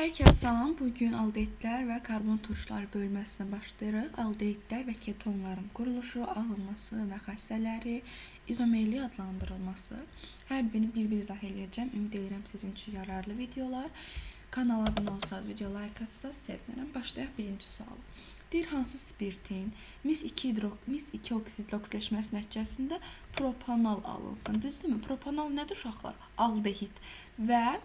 Herkese salam. Bugün aldehidlər və karbon turşuları bölməsinə başlayırıq. Aldehidlər və ketonların quruluşu, alınması və xassələri, izomerli adlandırılması. Hər birini bir-bir izah edəcəm. Ümid edirəm sizin üçün yararlı videolar. Kanala abunə olsanız, video like atsanız sevinirəm. Başlayaq birinci sual. Deyir, hansı spirtin mis-2 oksidlə oksidaşməsi nəticəsində propanal alınsın? Düzdürmü? Propanal nədir uşaqlar? Aldehid və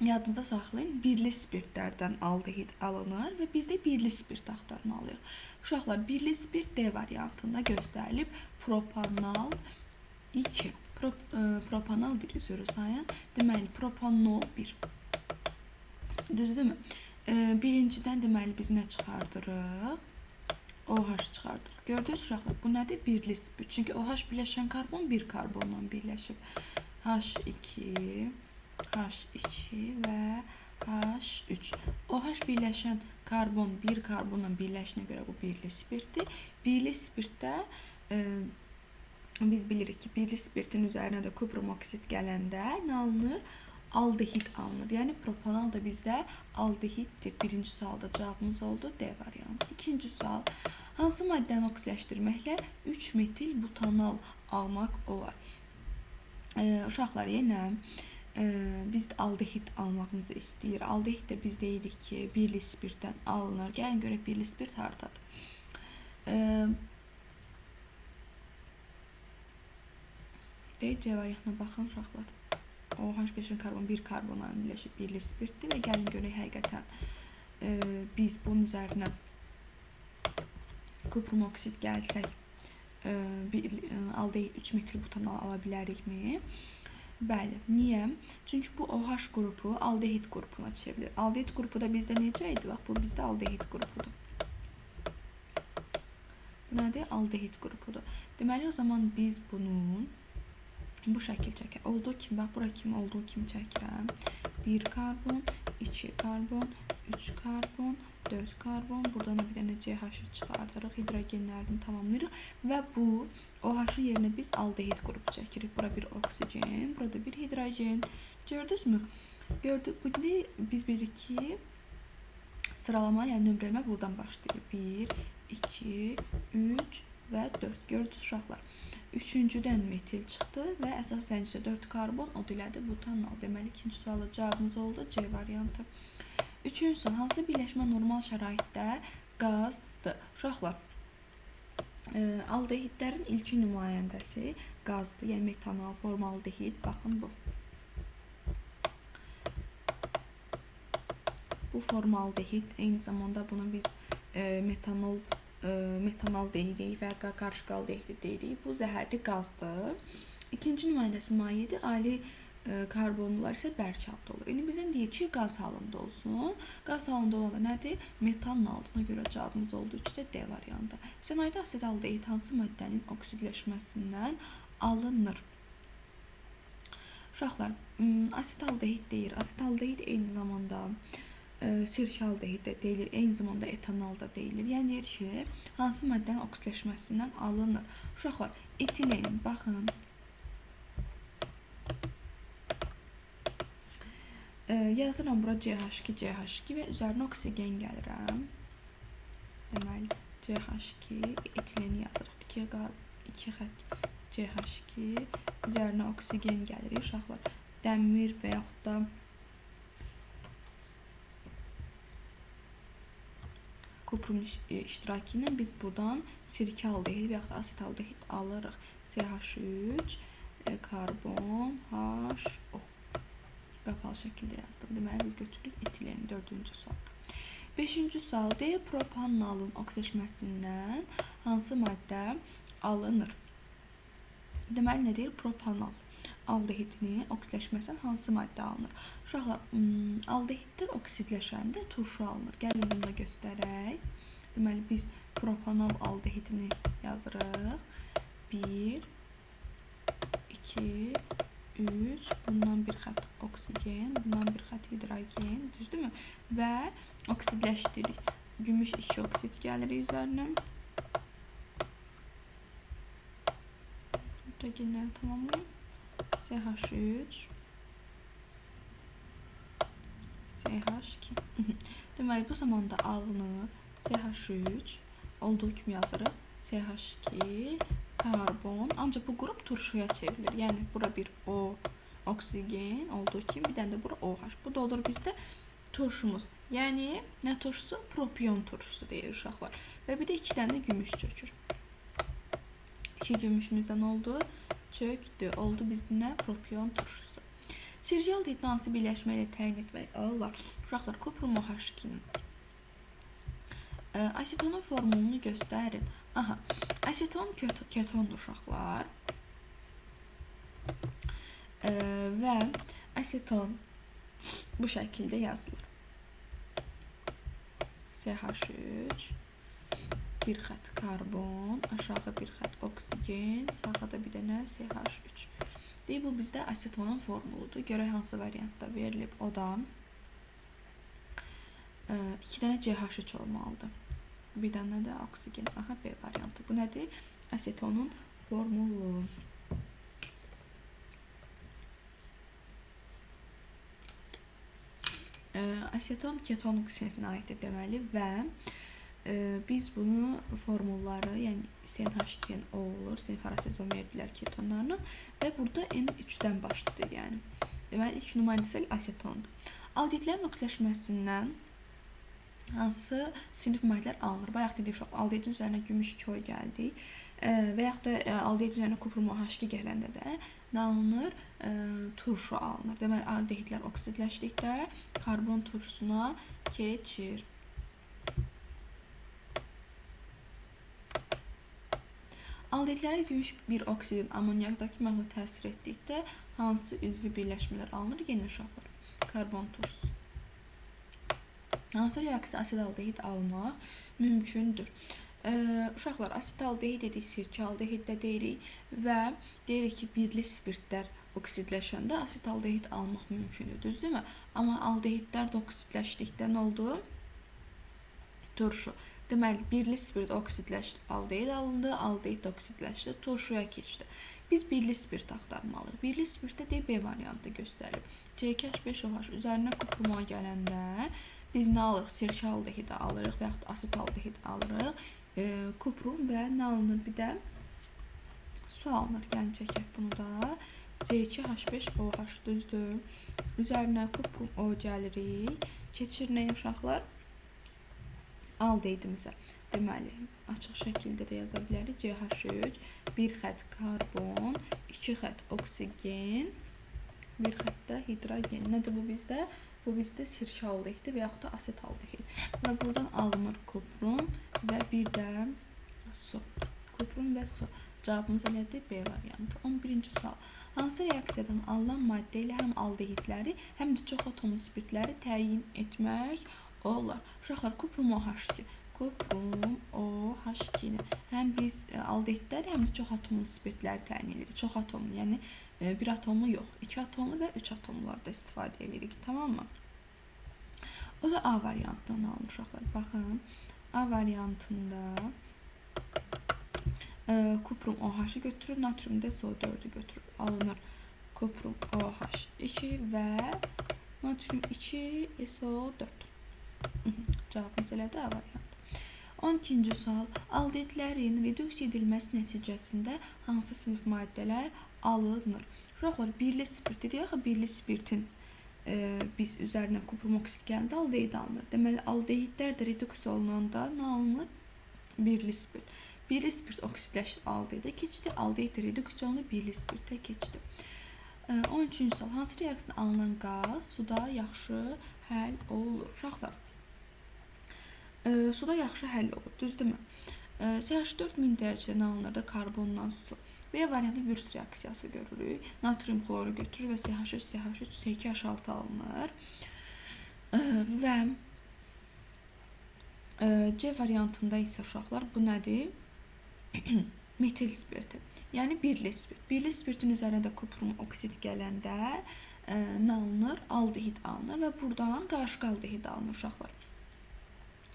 yadınıza saxlayın, birli spirtlərdən aldehid alınır və biz də birli spirt axtarmalıyıq. Uşaqlar, birli spirt D variantında göstərilib. Propanal 2. Propanal 1 üzrü sayın. Deməli, propanol 1. Düzdürmü? Birincidən deməli biz nə çıxardırıq? OH çıxardırıq. Gördünüz uşaqlar, bu nədir? Birli spirt. Çünki OH birləşən karbon bir karbonla birləşib. H2 və H3. OH birləşən karbon bir karbonla birləşinə görə bu birli spirtdir. Birli spirtdə biz bilirik ki, birli spirtin üzərinə də kuprum oksid gələndə nə alınır? Aldehid alınır. Yəni propanal da bizdə aldehiddir. Birinci sualda cavabımız oldu D variantı. İkinci sual. Hansı maddəni oksidləşdirməklə 3 metil butanal almaq olar? Uşaqlar, yenə biz aldehid almağımızı istəyir. Aldehid də biz deyirik ki, birli spirtdən alınır. Gəlin görək birli spirt hardadır. C variantına baxın uşaqlar. OH birləşən karbon bir karbonla birləşib birli spirtdir və gəlin görək həqiqətən biz bunun üzərinə kuprum oksid gəlsək aldehid 3 metil butanal ala bilərikmi? Bəli. Niyə? Çünki bu OH qrupu aldehid qrupuna çevrilir. Aldehid qrupu da bizdə necə idi? Bax, bu bizdə aldehid qrupudur. Bu nədir? Aldehid qrupudur. Deməli, o zaman biz bunun bu şəkil çəkək. Olduğu kimi, bax, bura kimi olduğu kimi çəkirəm. 1 karbon, 2 karbon, 3 karbon, 4 karbon. Buradan da bir dənə CH3 çıxardırıq. Hidrogenlərini tamamlayırıq. Və bu OH-ın yerinə biz aldehid qrupu çəkirik. Bura bir oksigen, burada bir hidrogen. Gördünüzmü? Gördük. Bu biz bilirik ki, sıralama, yəni nömrələmə buradan başlayır. 1, 2, 3 və 4. Gördünüz uşaqlar. Üçüncüdən metil çıxdı və əsas zəncirdə 4 karbon, o dilədi butanal. Deməli, ikinci suala cavabımız oldu C variantı. Üçüncü sual, hansı birləşmə normal şəraitdə qazdır? Uşaqlar, aldehidlərin ilkin nümayəndəsi qazdır, yəni metanol, formaldehid. Baxın bu. Bu formaldehid, eyni zamanda bunu biz metanol deyirik və qarışıq aldehidi deyirik. Bu zəhərli qazdır. İkinci nümayəndəsi mayedir. Ali karbonlar isə bərk halda olur. İndi bizdən deyir ki, qaz halında olsun. Qaz halında olanda nədir? Metanoldur. Ona görə cavabımız oldu 3-də D variantı. Sənayedə asid aldehid hansı maddənin oksidləşməsindən alınır? Uşaqlar, asid aldehid deyir. Asid aldehid eyni zamanda sirkə aldehid də deyilir, eyni zamanda etanol da deyilir. Yəni deyir ki, hansı maddənin oksidləşməsindən alınır? Uşaqlar, etilen, baxın. Yazıram bura CH2 və üzərinə oksigen gəlirəm. Deməli, CH2, etileni yazırıq. 2 xət CH2, üzərinə oksigen gəlir. Uşaqlar, dəmir və yaxud da kuprum iştirakı ilə biz buradan sirkə aldehid və yaxud da asit aldehid alırıq. CH3, karbon, HO. Qapalı şəkildə yazdım. Deməli, biz götürürük etileni 4-cü sualda. 5-ci sual deyir, propanalın oksidaşməsindən hansı maddə alınır? Deməli, nə deyir? Propanal aldehidini oksidləşməsindən hansı maddə alınır? Uşaqlar, aldehidlər oksidləşəndə turşu alınır. Gəlin bunu da göstərək. Deməli, biz propanal aldehidini yazırıq. 1, 2, 3, bundan bir xət oksigen, bundan bir xət hidrogen, düzdürmü? Və oksidləşdirik. Gümüş 2 oksid gəlir üzərinə. Hidrogenləri tamamlayın. CH3, CH Deməli, bu zamanda alınır CH3, olduğu kimi yazırıq. CH2, karbon. Ancaq bu qrup turşuya çevrilir. Yəni, bura bir O oksigen olduğu kimi, bir dənə də bura OH. Bu da olur bizdə turşumuz. Yəni, nə turşusu? Propion turşusu deyir uşaqlar. Və bir də 2 dənə gümüş çökür. 2 gümüşümüzdən oldu? Çöktü. Oldu bizdə nə? Propion turşusu. Sirci aldehidin hansı birləşmə ilə təyin etmək alırlar? Uşaqlar, kuprum OH2-nin asetonun formulunu göstərin. Aha, aseton ketondur uşaqlar. Və aseton bu şəkildə yazılır. CH3, bir xət karbon, aşağı bir xət oksigen, sağda bir dənə CH3. Bu bizdə asetonun formuludur. Görək hansı variantda verilib. O da 2 dənə CH3 olmalıdır. Bir dənə də oksigen. Aha, B variantı. Bu nədir? Asetonun formulu. Aseton keton sinifinə aiddir deməli və biz bunu formulları, yəni CH2O olur, sinif arası izomerlər ketonlarının və burada N3-dən başlayır, yəni. Deməli, ilk nümayəndəsi asetondur. Aldehidlərin oksidləşməsindən hansı sinif maddələr alınır? Bayaq dedik, aldehidin üzərinə gümüş 2O gəldi və yaxud da aldehid üzərinə kuprum OH2 gələndə də nə alınır? Turşu alınır. Deməli, aldehidlər oksidləşdikdə karbon turşusuna keçir. Aldehidlərə gümüş bir oksidin amoniakdakı məhlul təsir etdikdə hansı üzvü birləşmələr alınır? Yenə uşaqlar. Karbon turşusu. Hansı reaksiya asid aldehid almaq mümkündür? Uşaqlar, asid aldehid dedik, sirkə aldehid də deyirik və deyirik ki, birli spirtlər oksidləşəndə asid aldehid almaq mümkündür, düzdürmü? Amma aldehidlər də oksidləşdikdə nə oldu? Turşu. Deməli, birli spirt oksidləşdi, aldehid alındı, aldehid oksidləşdi, turşuya keçdi. Biz birli spirt axtarmalıyıq. Birli spirtdə D, B variantı göstərilib. C2H5OH üzərinə kupruma gələndə biz nə alırıq? Sirkə aldehidi alırıq və yaxud asid aldehid alırıq. Kuprum və nə alınır? Bir də su alınır. Yəni, çəkək bunu da. C2H5OH düzdür. Üzərinə kuprum O gəlirik. Keçir nəyə uşaqlar? Aldehidimizə. Deməli, açıq şəkildə də yaza bilərik. CH3, bir xət karbon, 2 xət oksigen, bir xət də hidrogen. Nədir bu bizdə? Bu bizdə sirkə aldehidi və yaxud da asid aldehid. Və buradan alınır kuprum və bir də su. Kuprum və su. Cavabımız elədir B variantı. 11-ci sual. Hansı reaksiyadan alınan maddə ilə həm aldehidləri, həm də çox atomlu spirtləri təyin etmək olar? Uşaqlar, kuprum OH2. Kuprum OH2-ni həm biz aldehidləri, həm də çox atomlu spirtləri təyin edirik. Çox atomlu, yəni bir atomlu yox, 2 atomlu və 3 atomlularda istifadə edirik, tamam mı? O da A variantından alınır uşaqlar. Baxın, A variantında kuprum OH-ı götürür, natrium da SO4-ü götürür. Alınır kuprum OH2 və natrium 2 SO4. Cavabımız elədir A variantı. 12-ci sual. Aldehidlərin reduksiya edilməsi nəticəsində hansı sinif maddələr alınır? Uşaqlar, birli spirt dedik, axı birli spirtin biz üzərinə kuprum oksid gələndə aldehid alınır. Deməli, aldehidlər də reduksiya olunanda nə alınır? Birli spirt. Birli spirt oksidləşdi, aldehidə keçdi. Aldehid reduksiya olundu, birli spirtə keçdi. 13-cü sual. Hansı reaksiyadan alınan qaz suda yaxşı həll olur? Uşaqlar, suda yaxşı həll olur, düzdürmü? CH4 1000 dərəcədən alınır da karbondan su. B variantı Würz reaksiyası görürük. Natrium kloru götürür və CH3, C2H6 alınır. Və C variantında isə uşaqlar bu nədir? Metil spirti. Yəni birli spirt. Birli spirtin üzərində kuprum oksid gələndə nə alınır? Aldehid alınır və buradan qarışıq aldehid alınır uşaqlar.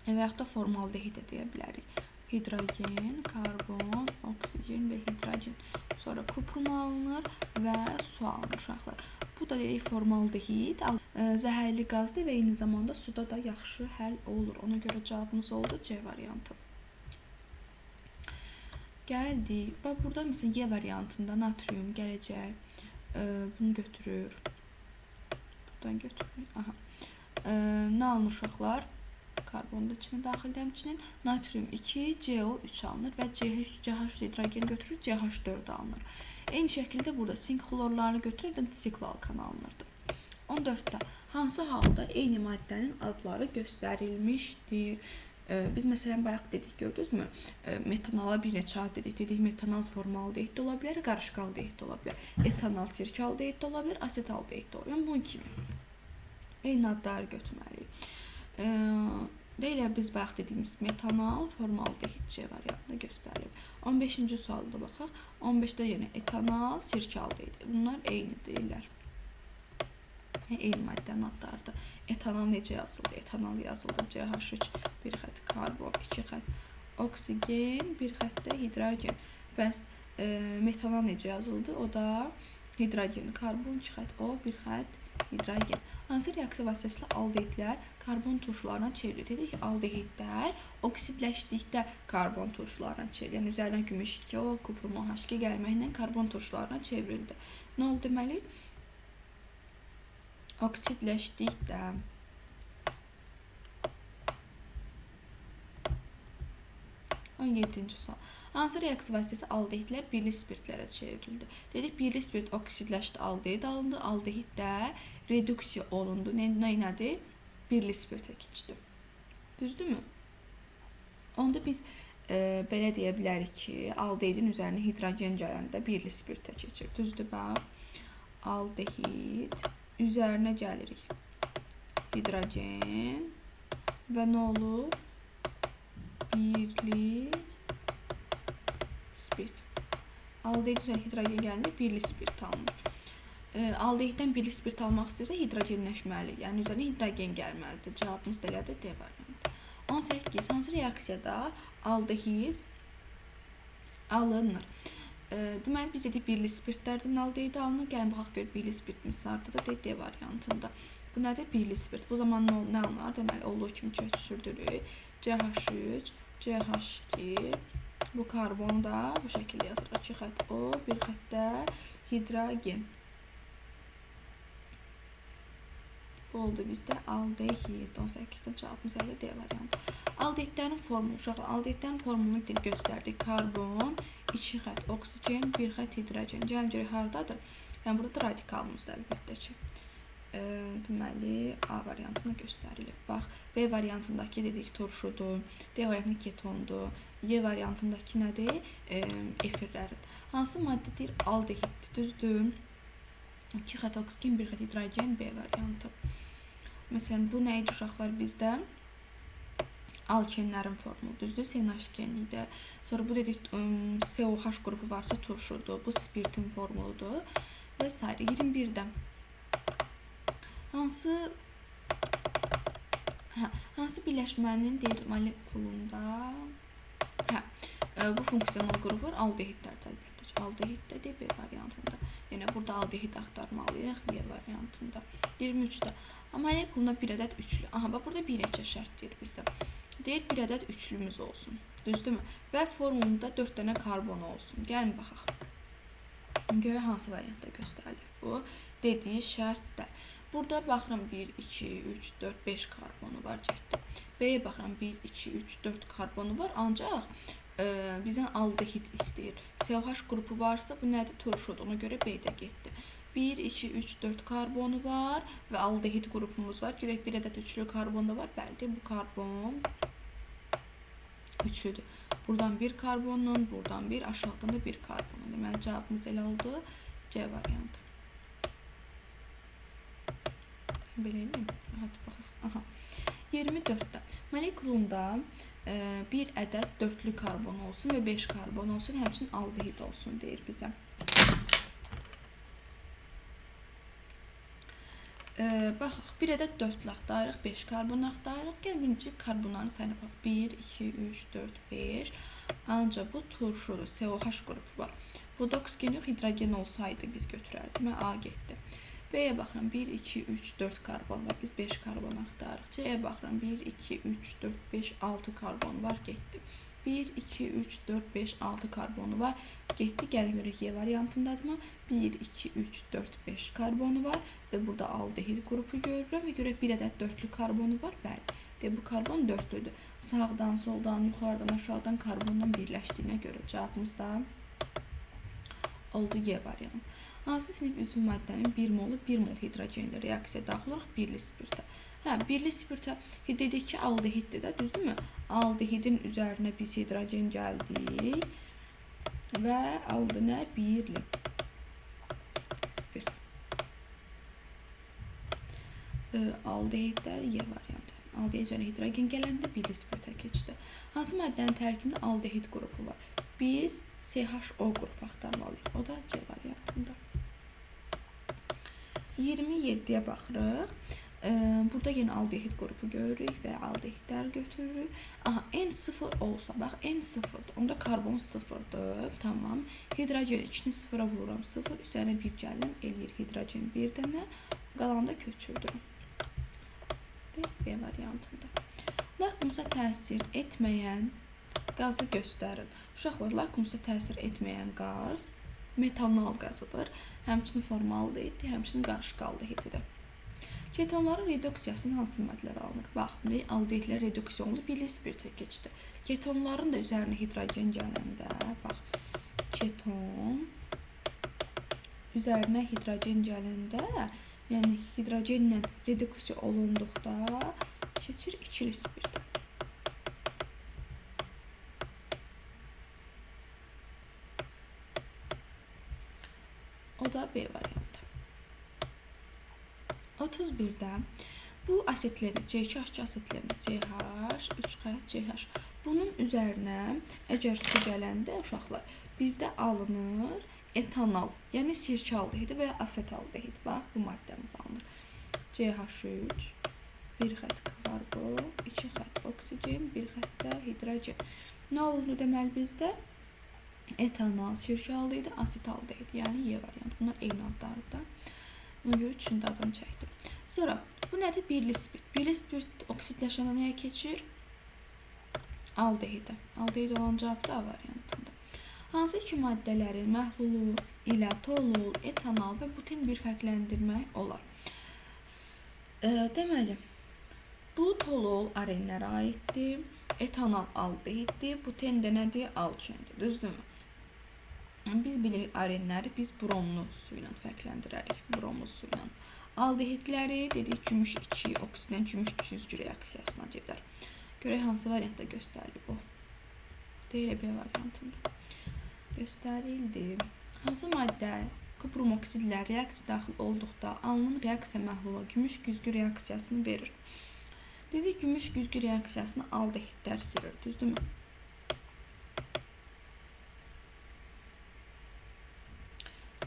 Və yaxud da formaldehid deyə bilərik. hidrogen, karbon, oksigen və hidrogen. Sonra kuprum alınır və su alınır uşaqlar. Bu da dedik formaldehid. Zəhərli qazdır və eyni zamanda suda da yaxşı həll olur. Ona görə cavabımız oldu C variantı. Gəldik. Bax, burada məsələn Y variantında natrium gələcək. Bunu götürür. Buradan götürür. Aha. Nə alınır uşaqlar? Karbon da içine daxildir həmçinin. Natrium 2, CO3 alınır və CH hidrogen götürür, CH4 alınır. Eyni şəkildə burada sink xlorlarını götürür və disikloalkan alınırdı. 14-də hansı halda eyni maddənin adları göstərilmişdir? Biz məsələn bayaq dedik, gördünüzmü? Metanala bir neçə ad dedik. Dedik metanal formaldehid də ola bilər, qarışıq aldehid də ola bilər. Etanal sirkaldehid də ola bilər, asetaldehid də ola bilər. Bunun kimi eyni adları götürməliyik. Deyilər biz bayaq dediyimiz metanal formaldehid C variantında göstərilib. 15-ci sualda baxaq. 15-də yenə etanal sirkaldehid. Bunlar eyni deyirlər. Eyni maddənin adlarıdır. Etanal necə yazıldı? Etanal yazıldı. CH3 bir xətt karbon, 2 xətt oksigen, bir xəttdə hidrogen. Bəs metanal necə yazıldı? O da hidrogen, karbon, 2 xətt O, bir xətt hidrogen. Hansı reaksiya vasitəsilə aldehidlər karbon turşularına çevrilir? Dedik ki, aldehidlər oksidləşdikdə karbon turşularına çevrilir. Yəni üzərinə gümüş 2O, kuprum OH2 gəlməklə karbon turşularına çevrildi. Nə oldu deməli? Oksidləşdikdə sual. Hansı reaksiya vasitəsi aldehidlər birli spirtlərə çevrildi? Dedik, birli spirt oksidləşdi, aldehid alındı. Aldehid də reduksiya olundu. Nədir? Birli spirtə keçdi. Düzdürmü? Onda biz belə deyə bilərik ki, aldehidin üzərinə hidrogen gələndə birli spirtə keçir. Düzdür, bax. Aldehid üzərinə gəlirik. Hidrogen və nə olur? Birli spirt. Aldehid üzərinə hidrogen gəlir, birli spirt alınır. Aldehiddən birli spirt almaq istəyirsə hidrogenləşməli, yəni üzərinə hidrogen gəlməlidir. Cavabımız da elədir, D variantı. 18. Hansı reaksiyada aldehid alınır? Deməli, biz dedik birli spirtlərdən aldehid alınır. Gəlin, baxaq gör, birli spirt misaldadır, D variantında. Bu nədir? Birli spirt. Bu zaman nə alınır? Deməli, olduğu kimi köçürdürük. CH3, CH2, bu karbonu da bu şəkildə yazırıq. 2 xətt O, bir xəttdə hidrogen. Bu oldu bizdə aldehid. 18-də cavabımız elə D variantı. Aldehidlərin formulu, uşaqlar, aldehidlərin formulunu göstərdik. Karbon, 2 xətt oksigen, bir xətt hidrogen. Gəlin görək hardadır? Yəni burada radikalımızda əlbəttə ki. Deməli, A variantını göstərilir. Bax, B variantındakı dedik turşudur, D variantındakı ketondur, Y variantındakı nədir? Efirlərin. Hansı maddə deyir? Aldehiddir, düzdür. 2 xətt oksigen, bir xətt hidrogen, B variantı. Məsələn, bu nə idi uşaqlar bizdə? Alkenlərin formulu, düzdür? CNH-genlikdə. Sonra bu dedik COH qrupu varsa turşudur, bu spirtin formuludur və s. 21-də hansı birləşmənin deyir molekulunda bu funksional qrup var? Aldehidlərdə əlbəttə ki. Aldehiddə D variantında. Yəni burada aldehid axtarmalıyıq Y variantında. 23-də molekulunda bir ədəd üçlü. Aha, bax burada bir neçə şərt deyir bizdə. Deyir bir ədəd üçlümüz olsun. Düzdürmü? Və formulunda 4 dənə karbon olsun. Gəlin baxaq. Görə hansı variantda göstərilir bu dediyi şərtlər. Burada baxıram 1, 2, 3, 4, 5 karbonu var getdi. B-yə baxıram 1, 2, 3, 4 karbonu var. Ancaq bizdən aldehid istəyir. COH qrupu varsa bu nədir? Turşudur. Ona görə B-də getdi. 1, 2, 3, 4 karbonu var və aldehid qrupumuz var. Görək bir ədəd üçlü karbon da var. Bəli, bu karbon üçlüdür. Buradan bir karbonun, buradan bir, aşağıdan da bir karbonun. Deməli, cavabımız elə oldu. C variantı. Beləyim. Hadi baxaq. Aha. 24-də molekulunda bir ədəd dörtlü karbon olsun və 5 karbon olsun, həmçinin aldehid olsun deyir bizə. Baxaq, bir ədəd 4 axtarırıq, 5 karbon axtarırıq. Gəl birinci karbonların sayına bax. 1, 2, 3, 4, 5. Ancaq bu turşudur, COH qrupu var. Burada oksigen yox, hidrogen olsaydı biz götürərdik. Mən A getdi. B-yə baxıram, 1, 2, 3, 4 karbon var. Biz 5 karbon axtarırıq. C-yə baxıram, 1, 2, 3, 4, 5, 6 karbon var, getdi. 1, 2, 3, 4, 5, 6 karbonu var, getdi. Gəlin görək Y variantındadır mı? 1, 2, 3, 4, 5 karbonu var və burada aldehid qrupu görürəm və görək bir ədəd dörtlü karbonu var. Bəli, de bu karbon dörtlüdür. Sağdan, soldan, yuxarıdan, aşağıdan karbondan birləşdiyinə görə cavabımız da oldu Y variantı. Hansı sinif üzvü maddənin 1 molu 1 mol hidrogenli reaksiya daxil olaraq birli spirtə? Birli spirtə dedik ki, aldehiddir də, düzdürmü? Aldehidin üzərinə biz hidrogen gəldik və aldı nə? Birli spirt. Aldehiddə Y variantı. Aldehid üzərinə hidrogen gələndə birli spirtə keçdi. Hansı maddənin tərkibində aldehid qrupu var? Biz CHO qrupu axtarmalıyıq. O da C variantında. 27-yə baxırıq. Burada yenə aldehid qrupu görürük və aldehidlər götürürük. Aha, N0 olsa, bax N0'dır. Onda karbon 0'dır. Tamam. Hidrogen 2-ni 0'a vururam. 0 üzərinə 1 gələm. Eləyir hidrogen 1 dənə. Qalanda köçürdürüm. B variantında. Lakmusa təsir etməyən qazı göstərin. Uşaqlar, lakmusa təsir etməyən qaz metanol qazıdır. Həmçinin formaldehid, həmçinin qarışıq aldehididir. Ketonların reduksiyasının hansı maddələr alınır? Bax, aldehidlər reduksiya olundu, birli spirtə keçdi. Ketonların da üzərinə hidrogen gələndə, bax, keton üzərinə hidrogen gələndə, yəni hidrogenlə reduksiya olunduqda keçir ikili spirtə. O da B variantı. 31'də bu asetlərin C2H2 asetlərin CH, 3 CH. Bunun üzərinə əgər su gələndə uşaqlar bizdə alınır etanol, yəni sirkə aldehidi və ya asetaldehid. Bax, bu maddəmiz alınır. CH3, 1 xətt karbon, 2 xətt oksigen, 1 xəttdə hidrogen. Nə oldu deməli bizdə? Etanol, sirkə aldehidi, asetaldehid, yəni Y variantı. Bunlar eyni adlardır. Buna görə üçüncü adını çəkdim. Sonra bu nədir? Birli spirt. Birli spirt oksidləşəndə nəyə keçir? Aldehidə. Aldehid olan cavab da A variantında. Hansı iki maddələrin məhlulu ilə tolol, etanol və butin bir fərqləndirmək olar? Deməli, bu tolol arenlərə aiddir. Etanol aldehiddir. Butin də nədir? Alkendir. Düzdürmü? Biz bilirik arenləri biz bromlu su ilə fərqləndirərik. Bromlu su ilə. Aldehidləri dedik gümüş 2 oksidən gümüş 3 reaksiyasına gedər. Görək hansı variantda göstərilir bu. Deyil B variantında. Göstərildi. Hansı maddə kuprum oksidlər reaksiya daxil olduqda alınan reaksiya məhlulu gümüş güzgü reaksiyasını verir. Dedik gümüş güzgü reaksiyasını aldehidlər girir. Düzdürmü?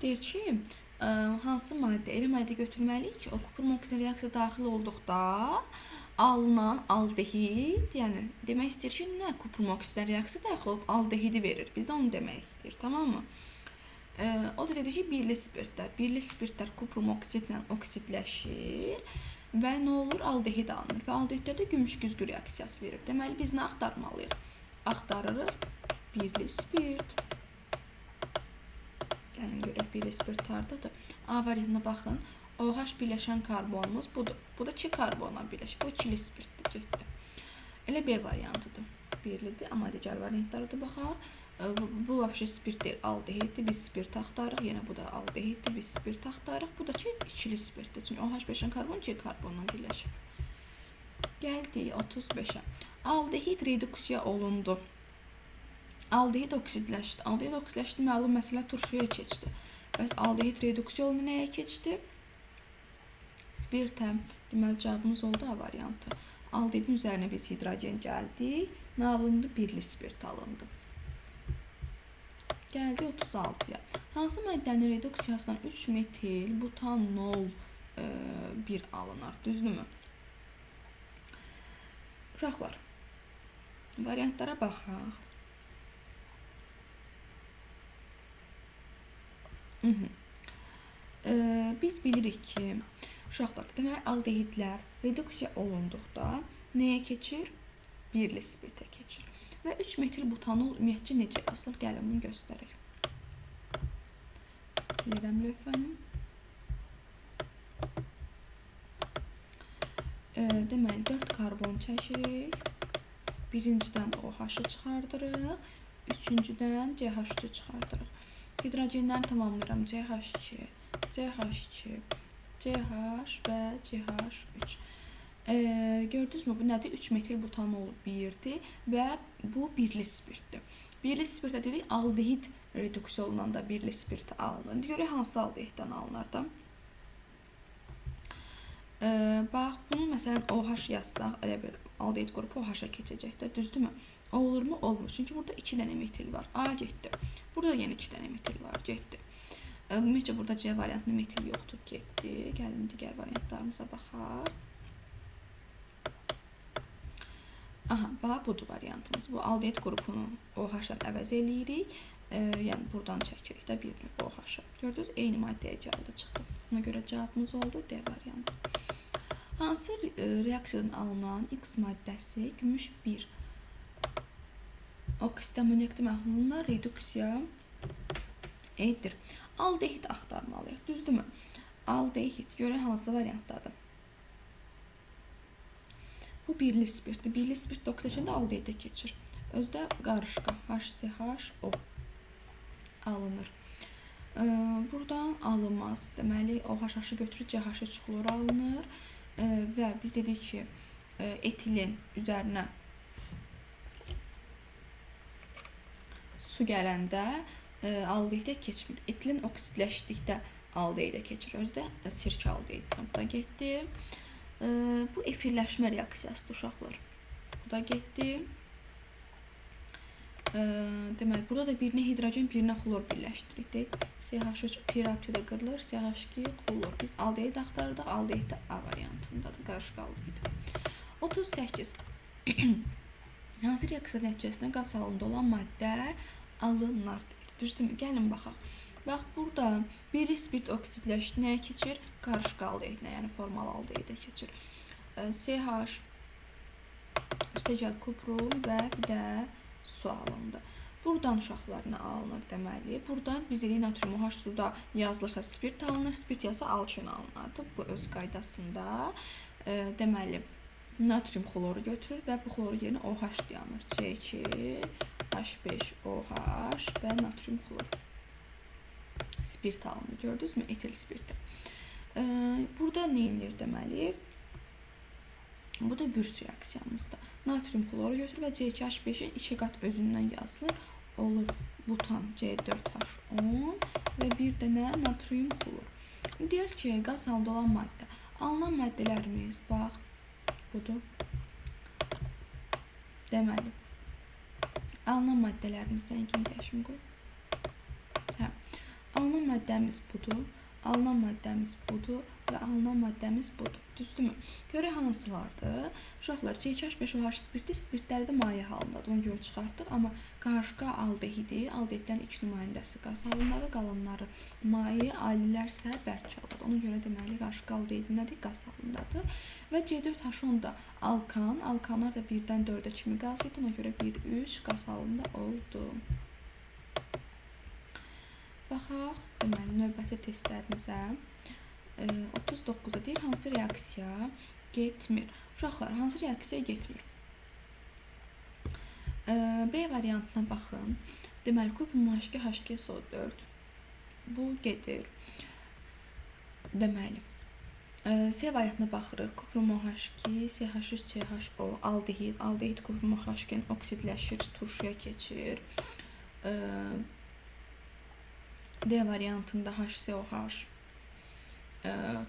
Deyir ki, hansı maddə, elə maddə götürməliyik ki, o kuprum oksid reaksiya daxil olduqda alınan aldehid, yəni demək istəyir ki, nə kuprum oksid reaksiya daxil olub aldehidi verir. Bizə onu demək istəyir, tamam mı? O da dedi ki, birli spirtlər. Birli spirtlər kuprum oksidlə oksidləşir və nə olur? Aldehid alınır və aldehidlərdə gümüş güzgü reaksiyası verir. Deməli, biz nə axtarmalıyıq? Axtarırıq birli spirt. Yəni, görək birli spirt hardadır. A variantına baxın. OH birləşən karbonumuz budur. Bu da 2 karbonla birləşir. Bu ikili spirtdir, getdi. Elə B variantıdır. Birlidir, amma digər variantlara da baxaq. Bu vəbşə spirt deyil, aldehiddir. Biz spirt axtarırıq. Yenə bu da aldehiddir. Biz spirt axtarırıq. Bu da ki, ikili spirtdir. Çünki OH birləşən karbon 2 karbonla birləşir. Gəldik 35-ə. Aldehid reduksiya olundu. Aldehid oksidləşdi. Aldehid oksidləşdi, məlum məsələ turşuya keçdi. Bəs aldehid reduksiya olundu, nəyə keçdi? Spirtə. Deməli, cavabımız oldu A variantı. Aldehidin üzərinə biz hidrogen gəldik. Nə alındı? Birli spirt alındı. Gəldi 36-ya. Hansı maddənin reduksiyasından 3 metil butanol 1 alınır, düzdürmü? Uşaqlar, variantlara baxaq. Biz bilirik ki, uşaqlar, deməli, aldehidlər reduksiya olunduqda nəyə keçir? Birli spirtə keçir. Və 3 metil butanol ümumiyyətcə necə yazılır? Gəlin bunu göstərək. Silirəm lövhəni. Deməli, 4 karbon çəkirik. Birincidən OH-ı çıxardırıq. Üçüncüdən CH3-ü çıxardırıq. Hidrogenləri tamamlayıram. CH2, CH2, CH və CH3. Gördünüzmü? Bu nədir? 3 metil butanol 1-dir və bu birli spirtdir. Birli spirtə dedik, aldehid reduksiya olunanda birli spirti alınır. İndi görək hansı aldehiddən alınır da. Bax, bunu məsələn OH yazsaq, elə bir aldehid qrupu OH-a keçəcəkdir, düzdürmü? Olurmu? Olmur. Çünki burada 2 dənə metil var. A getdi. Burada yenə 2 dənə metil var. Getdi. Ümumiyyətcə burada C variantında metil yoxdur. Getdi. Gəlin digər variantlarımıza baxaq. Aha, bax, budur variantımız. Bu aldehid qrupunu OH-dan əvəz eləyirik. Yəni, buradan çəkirik də bir OH-a. Gördünüz, eyni maddəyə gəldi, çıxdı. Ona görə cavabımız oldu D variantı. Hansı reaksiyadan alınan X maddəsi gümüş 1 oksid amoniak məhluluna reduksiya edir? Aldehid axtarmalıyıq, düzdürmü? Aldehid, görək hansı variantdadır? Bu birli spirtdir. Birli spirt oksijendə aldehidə keçir. Özdə qarışqa HCHO alınır. Buradan alınmaz. Deməli, OH-ı götürür, CH3 xlor alınır. Və biz dedik ki, etilin üzərinə su gələndə aldehidə keçmir. Etilin oksidləşdikdə aldehidə keçir. Özdə sirkə aldehiddən. Bu da getdi. Bu efirləşmə reaksiyasıdır, uşaqlar. Bu da getdi. Deməli, burada da birinə hidrogen, birinə xlor birləşdiririk. CH3 piratidə qırılır, CH2 xlor. Biz aldehid axtarırdıq, aldehid A variantındadır, qarışıq aldehid. 38. Hansı reaksiya nəticəsində qaz halında olan maddə alınır? Düzdürmü? Gəlin baxaq. Bax, burada birli spirt oksidləşdi, nəyə keçir? Qarışıq aldehidinə, yəni formal aldehidə keçir. CH, üstəcəl kuprum və bir də su alındı. Buradan uşaqlarına alınır deməli. Buradan biz dedik natrium OH suda yazılırsa spirt alınır, spirt yazsa alçın alınardı. Bu öz qaydasında. Deməli, natrium xloru götürür və bu xloru yerinə OH dayanır. C2, H5OH və natrium xlor. Spirt alınır. Gördünüzmü? Etil spirti. Burada nə edilir deməli? Bu da Würz reaksiyamızda. Natrium xloru götürür və C2H5-in 2 qat özündən yazılır. Olur butan C4H10 və bir dənə natrium xlor. Deyir ki, qaz halında olan maddə. Alınan maddələrimiz, bax, budur. Deməli, alınan maddələrimizdən ilkin dəyişim qoy. Alınan maddəmiz budur. Alınan maddəmiz budur və alınan maddəmiz budur. Düzdürmü? Görək hansılardır? Uşaqlar, C2H5OH spirti spirtlərdə maye halındadır. Onu görə çıxartdıq. Amma qarışqa aldehidi, aldehidlərin 2 nümayəndəsi qaz halındadır. Qalanları maye, alilərsə bərk halındadır. Ona görə deməli qarışqa aldehidi nədir? Qaz halındadır. Və C4H10 da alkan. Alkanlar da 1-dən 4-ə kimi qaz idi. Ona görə 1-3 qaz halında oldu. Baxaq, deməli, növbəti testlərimizə 39-da deyir, hansı reaksiya getmir? Uşaqlar, hansı reaksiya getmir? B variantına baxın. Deməli, kuprum H2, H2SO4. Bu gedir. Deməli, C variantına baxırıq. Kuprum OH2, CH3, CHO, aldehid. Aldehid kuprum OH2-nin oksidləşir, turşuya keçir. D variantında HCOH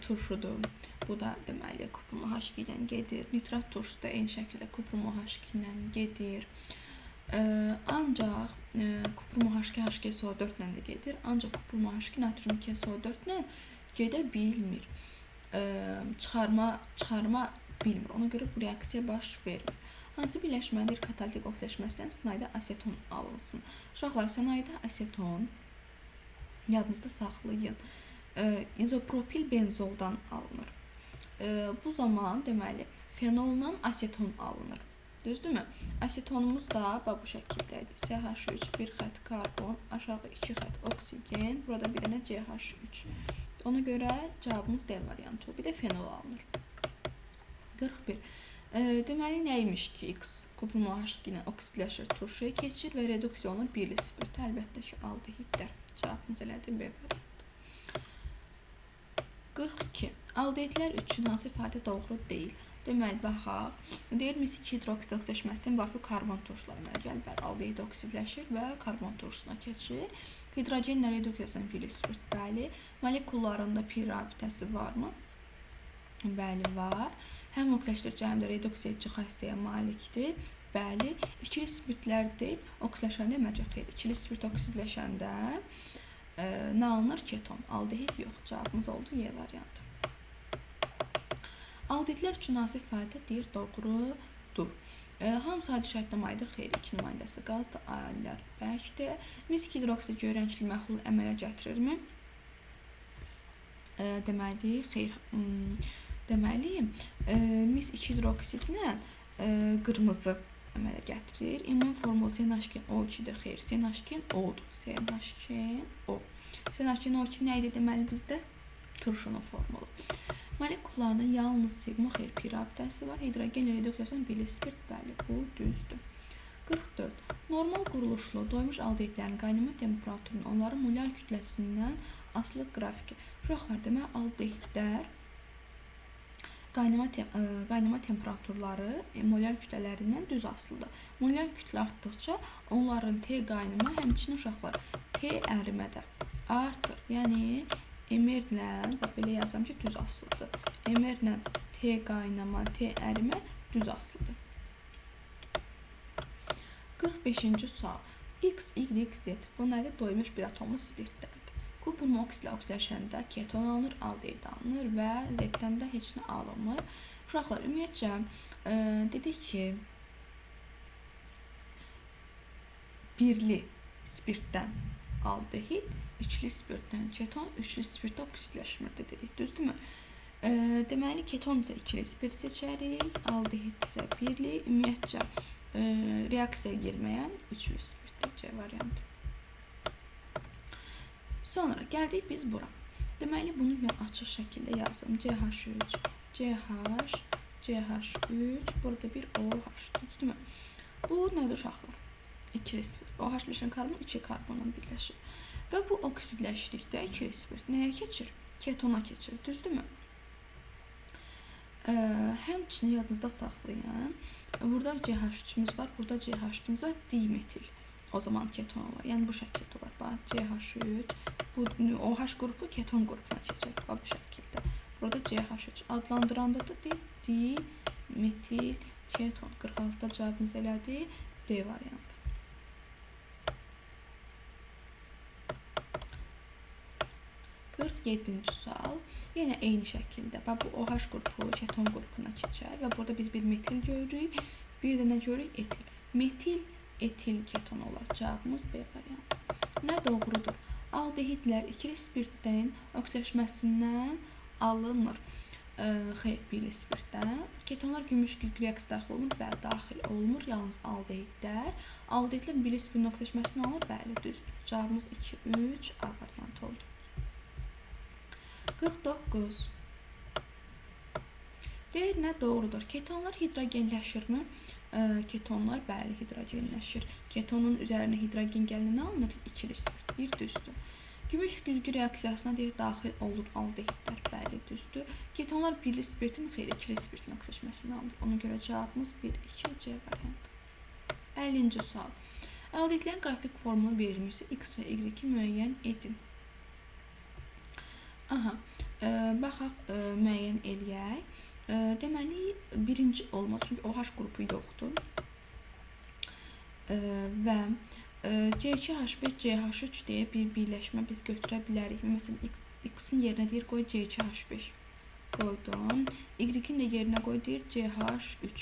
turşudur. Bu da deməli kuprum OH2-dən gedir. Nitrat turşusu da eyni şəkildə kuprum OH2-dən gedir. Ancaq kuprum OH2 H2SO4-lə də gedir. Ancaq kuprum OH2 natrium 2SO4-lə gedə bilmir. çıxarma bilmir. Ona görə bu reaksiya baş vermir. Hansı birləşmədir katalitik oksidaşməsindən sənayda aseton alınsın? Uşaqlar, sənayda aseton yadınızda saxlayın. İzopropil benzoldan alınır. Bu zaman deməli fenolla aseton alınır. Düzdürmü? Asetonumuz da bu şəkildədir. CH3 bir xətt karbon, aşağı 2 xətt oksigen, burada bir dənə CH3. Ona görə cavabımız D variantı. Bir də fenol alınır. 41. Deməli nəymiş ki, X kubun OH ilə oksidləşir, turşuya keçir və reduksiya olunur birli spirt. Əlbəttə ki, aldehidlər. Cavabımız elədir B variantı. 42. Aldehidlər üçün hansı ifadə doğru deyil? Deməli, baxaq. Deyir, mis-2 hidroksid oksidaşməsindən varfı karbon turşuları əmələ gəlir. Bəli, aldehid oksidləşir və karbon turşusuna keçir. Hidrogenlə reduksiyasının birli spirt. Bəli. Molekullarında pi rabitəsi varmı? Bəli, var. Həm oksidləşdirici, həm də reduksiya edici xassəyə malikdir. Bəli. İkili spirtlərdir. Oksidləşəndə əməlcək xeyr. İkili spirt oksidləşəndə nə alınır? Keton. Aldehid yox. Cavabımız oldu Y variantı. Aldehidlər üçün hansı ifadə deyir? Doğrudur. Hamısı adi şərtlə mayedir? Xeyr. 2 nümayəndəsi qazdır. Aillər bərkdir. Mis-2 hidroksid göyrəngli məhlul əmələ gətirirmi? Deməli, xeyr. Deməli, mis-2 hidroksidlə qırmızı əmələ gətirir. İmmun formulu CH2O2-dir. Xeyr, CH2O-dur. CH2O. CH2O2 nə idi deməli bizdə? Turşunun formulu. Molekullarında yalnız sigma xeyr pi rabitəsi var. Hidrogen reduksiyasının birli spirt. Bəli, bu düzdür. 44. Normal quruluşlu doymuş aldehidlərin qaynama temperaturunun onların molar kütləsindən asılı qrafiki. Uşaqlar, demək, aldehidlər qaynama temperaturları molar kütlələrindən düz asılıdır. Molar kütlə artdıqca onların T qaynama, həmçinin uşaqlar T ərimə də artır. Yəni emerlə, belə yazam ki, düz asılıdır. Emerlə T qaynama, T ərimə düz asılıdır. 45-ci sual. X, Y, Z. Bu nədir? Doymuş bir atomlu spirtlərdir. Kubun oksidlə oksidləşəndə keton alınır, aldehid alınır və Z-dən də heç nə alınmır. Uşaqlar, ümumiyyətcə, dedik ki, birli spirtdən aldehid, ikili spirtdən keton, üçlü spirtdə oksidləşmirdi dedik, düzdürmü? Deməli, keton isə ikili spirt seçərik, aldehid isə birli, ümumiyyətcə, reaksiyaya girməyən üçlü spirtdir C variantı. Sonra gəldik biz bura. Deməli, bunu mən açıq şəkildə yazdım. CH3, CH, CH3, burada bir OH, düzdürmü? Bu nədir uşaqlar? İkili spirt. OH birləşən karbon 2 karbonla birləşir. Və bu oksidləşdikdə ikili spirt nəyə keçir? Ketona keçir, düzdürmü? Həmçinin yadınızda saxlayın. Burada CH3-ümüz var, burada CH3-ümüz var, dimetil. O zaman keton var. Yəni bu şəkildə var. Bax, CH3, bu OH qrupu keton qrupuna keçir. Bax, bu şəkildə. Burada CH3 adlandıranda da dimetil keton. 46-da cavabımız elədi D variantı. Yedinci sual. Yenə eyni şəkildə. Bu OH qrupu keton qrupuna keçər və burada biz bir metil görürük. Bir də nə görürük? Etil. Metil, etil keton olar. Cavabımız B variantı. Nə doğrudur? Aldehidlər ikili spirtdən oksidləşməsindən alınır. Xeyr, birli spirtdən. Ketonlar gümüş güzgü reaksiyasına daxil olmur. Bəli, daxil olmur. Yalnız aldehidlər. Aldehidlər birli spirtin oksidləşməsindən alınır. Bəli, düzdür. Cavabımız 2, 3 A variantı oldu. 49. Deyir, nə doğrudur? Ketonlar hidrogenləşirmi? Ketonlar bəli hidrogenləşir. Ketonun üzərinə hidrogen gəlinə nə alınır? İkili spirt. Bir düzdür. Gümüş güzgü reaksiyasına deyir, daxil olur aldehidlər. Bəli, düzdür. Ketonlar birli spirtin, xeyr, ikili spirtin oksidləşməsindən alınır. Ona görə cavabımız 1, 2, C variantı. 50-ci sual. Aldehidlərin qrafik formunu verilmişsə X və Y-i müəyyən edin. Baxaq, müəyyən eləyək. Deməli, birinci olmaz, çünki OH qrupu yoxdur. Və C2H5, CH3 deyə bir birləşmə biz götürə bilərik. Məsələn, X-in yerinə deyir, qoy C2H5. qoydum. Y-in də yerinə qoy deyir CH3.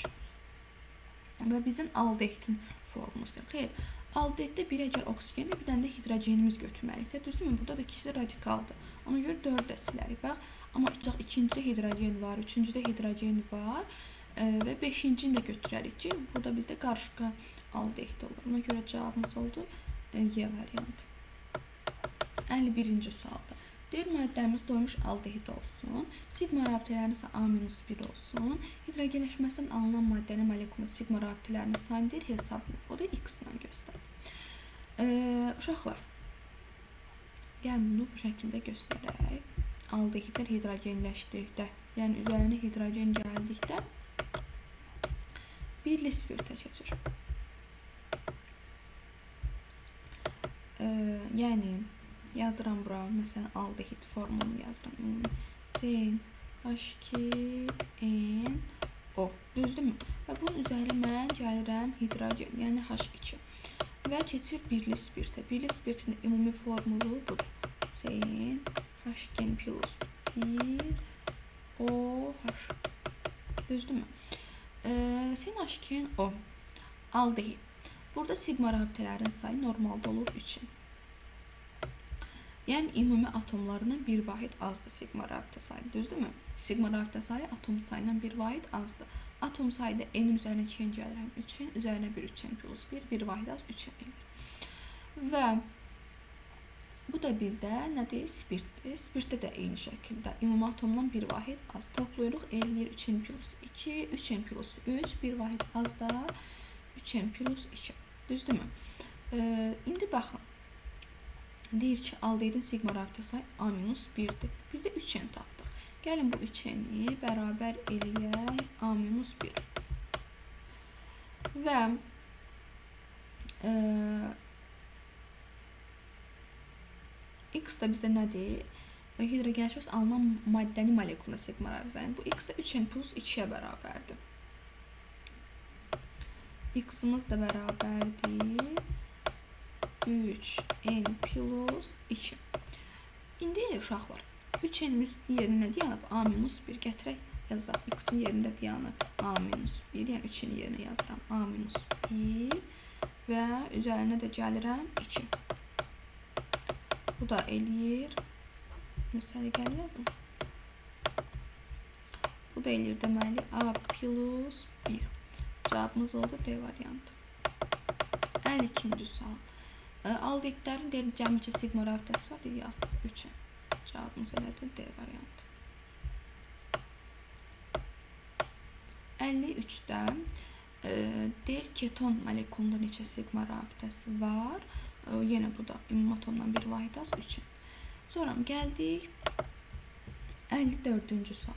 Və bizim aldehidin formulusudur. Xeyr, aldehiddə bir əgər oksigendir, bir dənə də hidrogenimiz götürməliyik. Düzdürmü? Burada da ikisi radikaldır. Ona görə 4 də silərik. Bax, amma ikincidə hidrogen var, üçüncüdə hidrogen var və beşincini də götürərik ki, burada bizdə qarışqa aldehid olur. Ona görə cavabımız oldu Y variantı. 51-ci sualda. Deyir, maddəmiz doymuş aldehid olsun. Sigma rabitələrinin isə A-1 olsun. Hidrogenləşməsindən alınan maddənin molekulun sigma rabitələrinin sayını deyir, hesabını. O da X-la göstərir. Uşaqlar, gəlin bunu bu şəkildə göstərək. Aldehidlər hidrogenləşdikdə, yəni üzərinə hidrogen gəldikdə birli spirtə keçir. Yəni, yazıram bura, məsələn, aldehid formunu yazıram. CH2NO. Düzdürmü? Və bunun üzəri mən gəlirəm hidrogen, yəni H2. Və keçir birli spirtə. Birli spirtin ümumi formulu budur. CH2 plus 1OH. Düzdürmü? CH2NO aldehid. Burada sigma rabitələrin sayı normalda olur 3'in. Yəni ümumi atomlarından bir vahid azdır sigma rabitə sayı, düzdürmü? Sigma rabitə sayı atom sayından bir vahid azdır. Atom sayıda n üzərinə 2n gəlirəm 3n, üzərinə 1 3n plus 1 vahid az 3n elir. Və bu da bizdə nədir? Spirtdir. Spirtdə də eyni şəkildə ümumi atomdan bir vahid az. Toplayırıq, eləyir 3n plus 2, 3n plus 3, bir vahid az da 3n plus 2. Düzdürmü? İndi baxın. Deyir ki, aldehidin sigma rabitə sayı A-1'dir. Biz də 3n tapdıq. Gəlin bu 3n'i bərabər eləyək A-1. Və X da bizdə nədir? Hidrogenləşməsi alınan maddənin molekuluna sigma rabitə. Yəni bu X da 3n plus 2'yə bərabərdir. X'imiz də bərabərdir 3n plus 2. İndi uşaqlar, 3n'imiz yerinə dayanıb A-1 gətirək yazaq. X'in yerində dayanıb A-1, yəni 3'in yerinə yazıram A-1 və üzərinə də gəlirəm 2. Bu da eləyir, məsələ gəl yazın. Bu da eləyir deməli A plus 1. Cavabımız oldu D variantı. 52-ci sual. Aldehidlərin cəmi sigma rabitəsi var, yazdıq 3'e. Cavabımız elədir D variantı. 53'də deyir keton molekulunda neçə sigma rabitəsi var. Yenə bu da ümumi atomdan bir vahid az 3'in. Sonra gəldik 54-cü sual.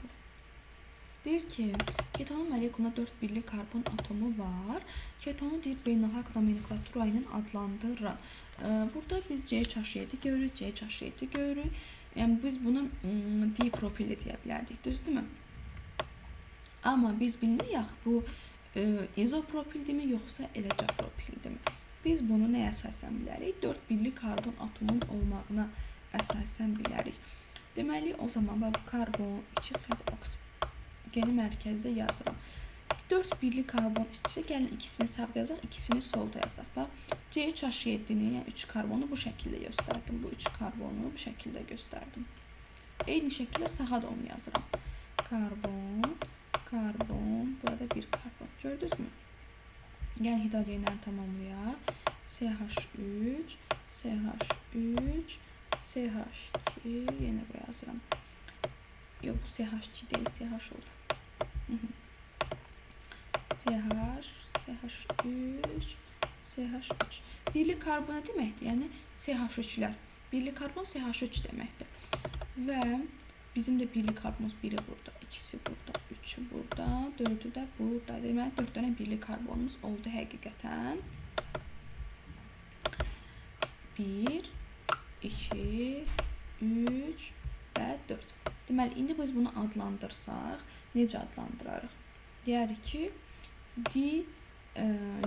Deyir ki, ketonun molekulunda 4 birli karbon atomu var. Ketonu deyir beynəlxalq nomenklatura ilə adlandırın. Burada biz CH7 görürük, CH7 görürük. Yəni biz buna dipropil deyə bilərdik, düzdürmü? Amma biz bilmirik bu izopropildirmi yoxsa eləcapropildirmi? Biz bunu nəyə əsasən bilərik? 4 birli karbon atomun olmağına əsasən bilərik. Deməli, o zaman bu karbon 2 oksigeni mərkəzdə yazıram. 4 birli karbon istəyirsə, gəlin ikisini sağda yazaq, ikisini solda yazaq. Bax, CH7-ni, yəni 3 karbonu bu şəkildə göstərdim. Bu 3 karbonu bu şəkildə göstərdim. Eyni şəkildə sağa da onu yazıram. Karbon, karbon, burada bir karbon. Gördünüzmü? Gəlin hidrogenləri tamamlayaq. CH3, CH3, CH2, yenə buraya yazıram. Yox, bu CH2 deyil, CH olur. CH, CH3, CH3. Birli karbon nə deməkdir? Yəni CH3'lər. Birli karbon CH3 deməkdir. Və bizim də birli karbonumuz biri burada, ikisi burada, üçü burada, dördü də burada. Deməli 4 dənə birli karbonumuz oldu həqiqətən. 1, 2, 3 və 4. Deməli, indi biz bunu adlandırsaq, necə adlandırarıq? Deyərik ki,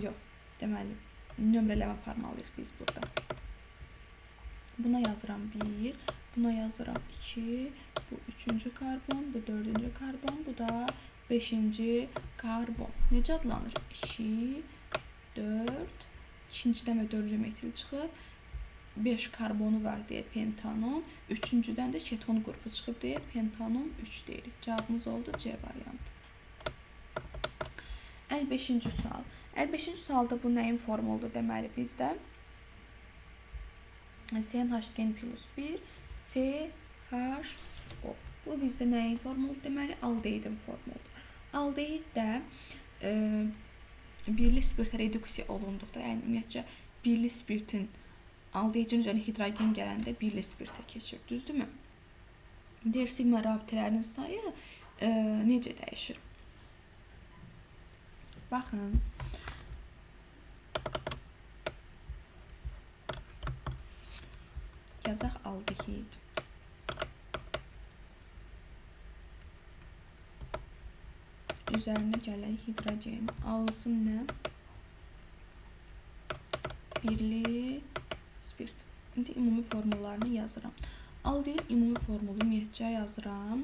yox, deməli, nömrələmə aparmalıyıq biz burada. Buna yazıram 1, Buna yazıram 2. Bu 3-cü karbon, bu 4-cü karbon, bu da 5-ci karbon. Necə adlanır? 2, 4, ikincidən və 4-cü metil çıxıb. 5 karbonu var deyə pentanon. 3-cüdən də keton qrupu çıxıb deyə pentanon 3 deyirik. Cavabımız oldu C variantı. 55-ci sual. 55-ci sualda bu nəyin formuludur deməli bizdə? CnH2n plus 1 CHO. Bu bizdə nəyin formuludur deməli? Aldehidin formuludur. Aldehid də birli spirtə reduksiya olunduqda, yəni ümumiyyətcə birli spirtin aldehidin üzərinə hidrogen gələndə birli spirtə keçir, düzdürmü? Deyir, sigma rabitələrinin sayı necə dəyişir? Baxın. Yazaq aldehid. Üzərinə gələn hidrogen alsın nə? Birli spirt. İndi ümumi formullarını yazıram. Aldehid ümumi formulu ümumiyyətcə yazıram.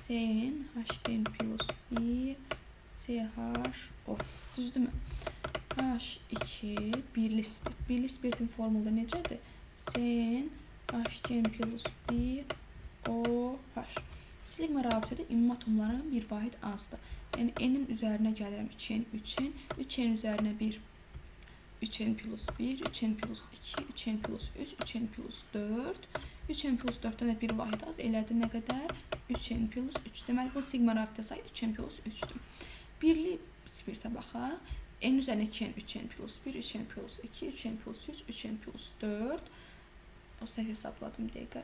CnH2n plus 1 CHO. Düzdürmü? H2 birli spirt. Birli spirtin formulu necədir? CnH2n plus 1 OH. Sigma rabitədə ümumi atomların bir vahid azdır. Yəni N'in üzərinə gəlirəm 2N, 3N, 3N üzərinə 1, 3N plus 1, 3N plus 2, 3N plus 3, 3N plus 4, 3N plus 4-dən də bir vahid az, elədi nə qədər? 3N plus 3. Deməli, bu sigma rabitə sayı 3N plus 3-dür. Birli spirtə baxaq. N üzərinə 2N, 3N plus 1, 3N plus 2, 3N plus 3, 3N plus 4. O səhv hesabladım dəqiqə.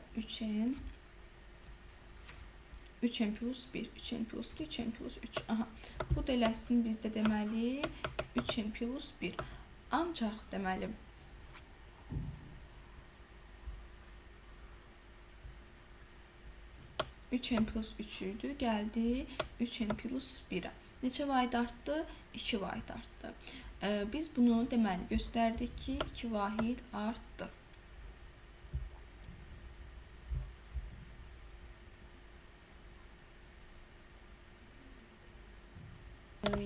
3N plus 1, 3N plus 2, 3N plus 3. Aha. Bu da eləsin bizdə deməli 3N plus 1. Ancaq deməli 3N plus 3 idi, gəldi 3N plus 1-ə. Neçə vahid artdı? 2 vahid artdı. Biz bunu deməli göstərdik ki, 2 vahid artdı.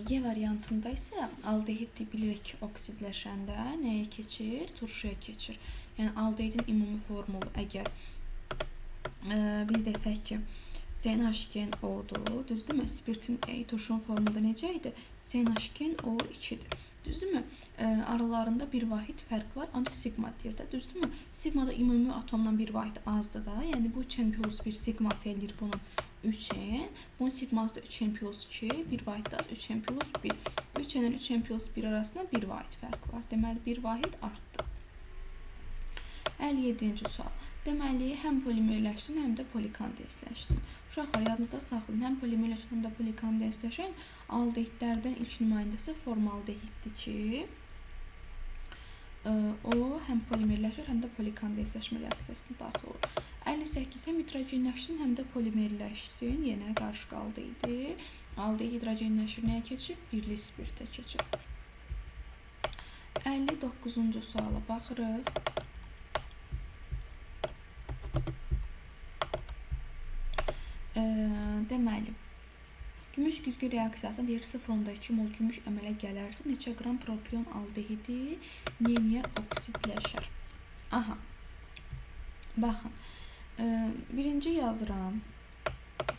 Y variantında isə aldehid bilirik oksidləşəndə nəyə keçir? Turşuya keçir. Yəni aldehidin ümumi formulu əgər biz desək ki, CnH2n-O-dur, düzdürmü? Spirtin turşunun formulu necə idi? CnH2n-O2-dir. Düzdürmü? Aralarında bir vahid fərq var, ancaq sigma deyir də, düzdürmü? Sigmada ümumi atomdan bir vahid azdır da, yəni bu 3N plus 1 sigması eləyir bunun 3N, bunun sigması da 3N plus 2, bir vahid az 3N plus 1. 3N-dən 3N plus 1 arasında bir vahid fərq var. Deməli, bir vahid artdı. 57-ci sual. Deməli, həm polimerləşsin, həm də polikondensləşsin. Uşaqlar, yadınızda saxlayın, həm polimerləşən, həm də polikondensləşən aldehidlərdən ilk nümayəndəsi formaldehiddir ki, o həm polimerləşir, həm də polikondensləşmə reaksiyasına daxil olur. 58 həm hidrogenləşsin, həm də polimerləşsin. Yenə qarşı qaldı idi. Aldehid hidrogenləşir, nəyə keçib? Birli spirtə keçib. 59-cu suala baxırıq. Deməli, gümüş güzgü reaksiyasında deyir 0,2 mol gümüş əmələ gələrsə, neçə qram propion aldehidi neyniyə oksidləşər? Aha, baxın, birinci yazıram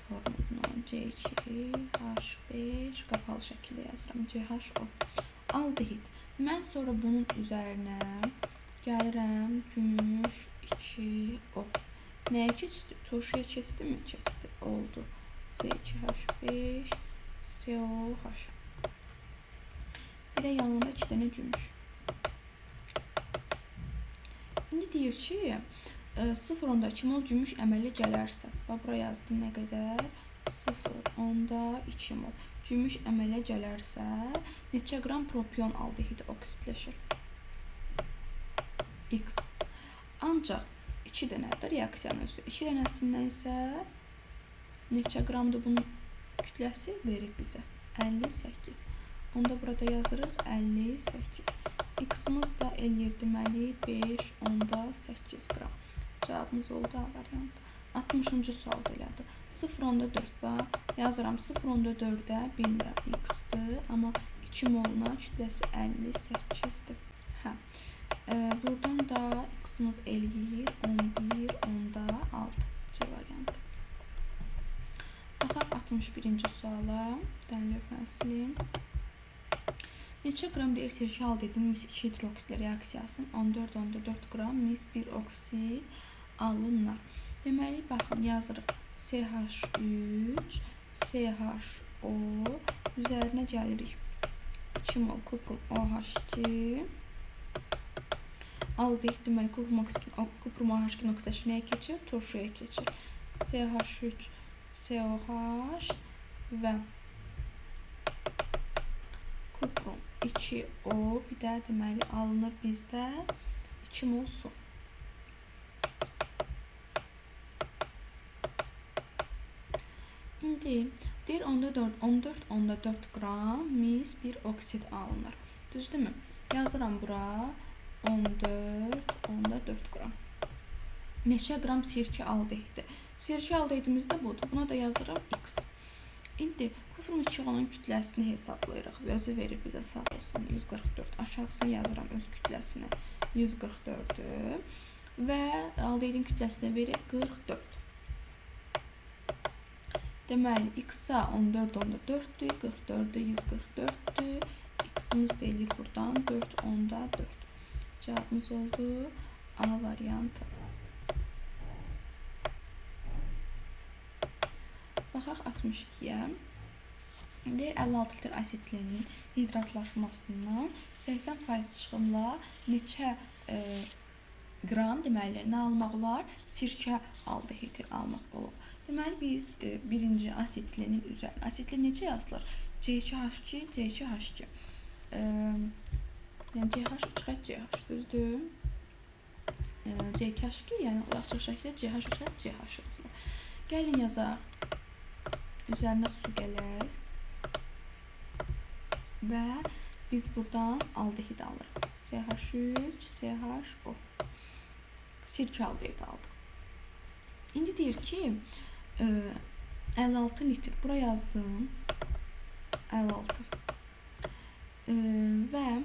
formulunu C2H5 qapalı şəkildə yazıram CHO aldehid. Mən sonra bunun üzərinə gəlirəm gümüş 2O. Nəyə keçdi? Turşuya keçdi mi? Keçdi. Oldu. C2H5 COH. Bir də yanında 2 dənə gümüş. İndi deyir ki, 0,2 mol gümüş əmələ gələrsə, bura yazdım nə qədər? 0,2 mol gümüş əmələ gələrsə, neçə qram propion aldehidi oksidləşir? X. Ancaq 2 dənədir reaksiyanın özü. 2 dənəsindən isə neçə qramdır bunun kütləsi verir bizə? 58. Onda burada yazırıq 58. X-imiz da eləyir deməli 5,8 qram. Cavabımız oldu A variantı. 60-cı sual elədi. 0,4 var. Yazıram 0,4-də bilmirəm x-dir, amma 2 moluna kütləsi 58-dir. Hə. Buradan da x-imiz eləyir 11,6. C variantı. Baxaq 61-ci suala. Dənli fəslim. Neçə qram bir sirke əldə edilmiş mis 2 hidroksil reaksiyasının 14,4 qram mis 1 oksid alınır. Deməli, baxın, yazırıq CH3, CHO, üzərinə gəlirik 2 mol kuprum OH2, aldehid, deməli, kuprum OH2 oksidaşı nəyə keçir? Turşuya keçir. CH3, COH və kuprum 2O, bir də deməli alınır bizdə 2 mol su. İndi deyir 14,4 qram mis 1 oksid alınır. Düzdürmü? Yazıram bura 14,4 qram. Neçə qram sirke aldehidi? Sirke aldehidimiz də budur. Buna da yazıram x. İndi kuprum 2O-nun kütləsini hesablayırıq. Özü verir bizə sağ olsun 144. Aşağısına yazıram öz kütləsini 144-ü və aldehidin kütləsini verir 44. Deməli, x-a 14,4-dür, 44-dür, 144-dür. X-imiz deyilir buradan 4,4. Cavabımız oldu A variantı. Baxaq 62-yə. Deyir 56 litr asetlenin hidratlaşmasından 80% çıxımla neçə qram, deməli, nə almaq olar? Sirkə aldehidi almaq olur. Deməli, biz birinci asetlenin üzərinə. Asetlen necə yazılır? C2H2, C2H2. Yəni, CH3-CH, düzdür? C2H2, yəni, açıq şəkildə CH3-CH yazılır. Gəlin yazaq. Üzərinə su gələk. Və biz buradan aldehid alırıq. CH3, CHO. Sirkə aldehid aldıq. İndi deyir ki, 56 litr. Bura yazdım. 56. Və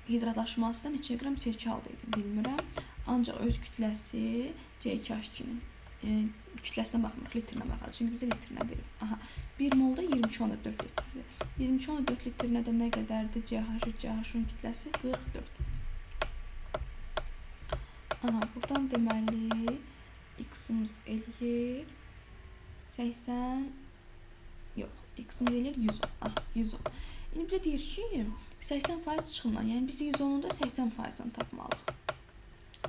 hidratlaşmasından neçə qram sirkə aldehid bilmirəm. Ancaq öz kütləsi C2H2-nin. Kütləsinə baxmırıq, litrinə baxarıq. Çünki bizə litrinə verir. Aha, 1 molda 22,4 litrdir. 22,4 litrinə də nə qədərdir? CH3-CH3-ün kütləsi 44. Aha, buradan deməli x-imiz eləyir 80, yox, x-imiz eləyir 110. Ah, 110. İndi bir də deyir ki, 80% çıxımdan, yəni biz 110-un da 80%-ni tapmalıyıq.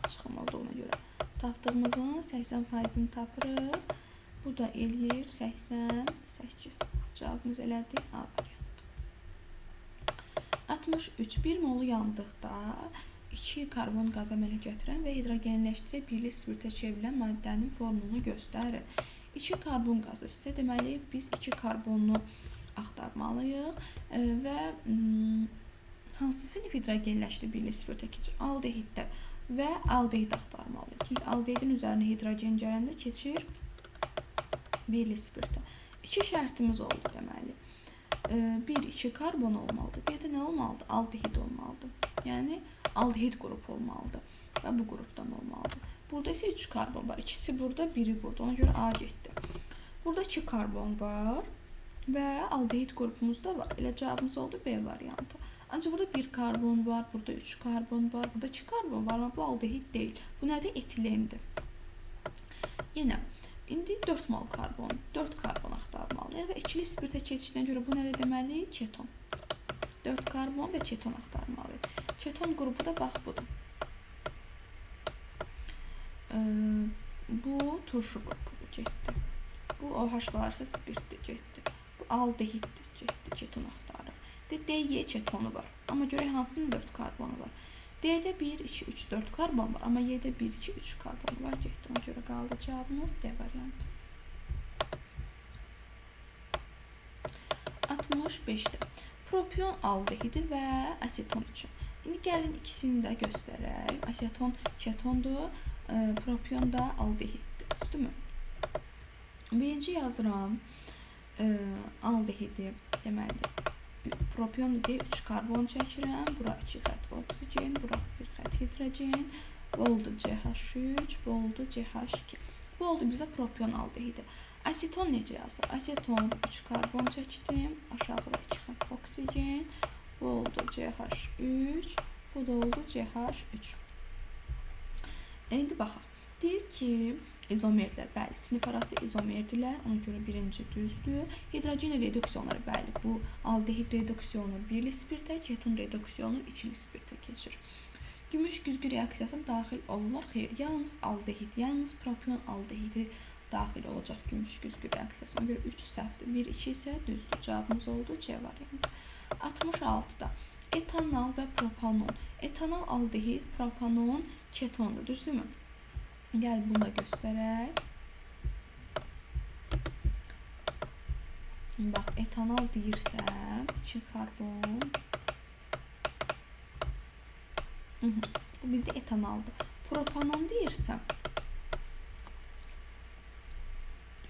Çıxım olduğuna görə. Tapdığımızın 80%-ni tapırıq. Bu da eləyir 88. Cavabımız elədik A variantı. 63. 1 molu yandıqda 2 karbon qaz əmələ gətirən və hidrogenləşdirib birli spirtə çevrilən maddənin formulunu göstərir. 2 karbon qazı isə deməli biz 2 karbonlu axtarmalıyıq və hansı sinif hidrogenləşdirib birli spirtə keçir? Aldehiddə və aldehid axtarmalıyıq. Çünki aldehidin üzərinə hidrogen gələndə keçir birli spirtə. 2 şərtimiz oldu deməli. 1-2 karbon olmalıdır. Bir də nə olmalıdır? Aldehid olmalıdır. Yəni aldehid qrupu olmalıdır və bu qrupdan olmalıdır. Burada isə 3 karbon var. İkisi burada, biri burada. Ona görə A getdi. Burada 2 karbon var və aldehid qrupumuz da var. Elə cavabımız oldu B variantı. Ancaq burada 1 karbon var, burada 3 karbon var, burada 2 karbon var, amma bu aldehid deyil. Bu nədir? Etilendir. Yenə, indi 4 mol karbon, 4 karbon axtarmalıyıq və ikili spirtə keçişdən görə bu nədir deməli? Keton. 4 karbon və keton axtarmalıyıq. Keton qrupu da bax budur. Bu turşu qrupudur, getdi. Bu OH varsa spirtdir, getdi. Bu aldehiddir, getdi, keton axtarır. D-Y ketonu var. Amma görək hansının 4 karbonu var. D-də 1, 2, 3, 4 karbon var. Amma Y-də 1, 2, 3 karbon var, getdi. Ona görə qaldı cavabımız D variantı. 65-də propion aldehidi və aseton üçün. İndi gəlin ikisini də göstərək. Aseton ketondur. Propion da aldehiddir, düzdürmü? Birinci yazıram aldehidi, deməli propion deyə 3 karbon çəkirəm, bura 2 xət oksigen, bura 1 xət hidrogen, bu oldu CH3, bu oldu CH2. Bu oldu bizə propion aldehidi. Aseton necə yazılır? Aseton 3 karbon çəkdim, aşağıda 2 xət oksigen, bu oldu CH3, bu da oldu CH3. İndi baxaq. Deyir ki, izomerlər, bəli, sinif arası izomerdirlər, ona görə birinci düzdür. Hidrogen reduksiyonları, bəli, bu aldehid reduksiyonu birli spirtə, keton reduksiyonu ikili spirtə keçir. Gümüş güzgü reaksiyasına daxil olurlar. Xeyr, yalnız aldehid, yalnız propion aldehidi daxil olacaq gümüş güzgü reaksiyasına. Ona görə 3 səhvdir, 1, 2 isə düzdür. Cavabımız oldu C variantı. 66-da etanol və propanon. Etanol aldehid, propanon ketondur, düzdürmü? Gəl bunu da göstərək. Bax, etanol deyirsəm, 2 karbon. Bu bizdə etanoldur. Propanon deyirsəm,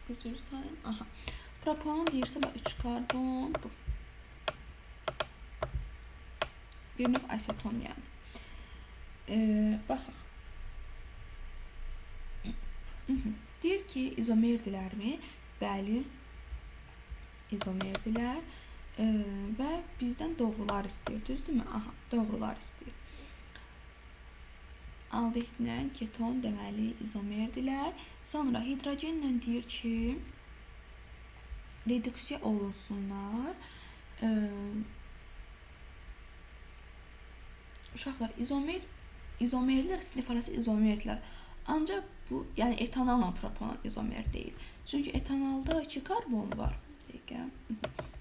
üzr sayın. Aha. Propanon deyirsə, 3 karbon. Bu. Bir növ aseton yəni. Baxaq. Deyir ki, izomerdilərmi? Bəli, izomerdilər və bizdən doğrular istəyir, düzdürmü? Aha, doğrular istəyir. Aldehidlə keton deməli izomerdilər. Sonra hidrogenlə deyir ki, reduksiya olunsunlar. Uşaqlar, izomerlər sinif arası izomerdirlər. Ancaq bu, yəni etanolla propanon izomer deyil. Çünki etanolda 2 karbon var.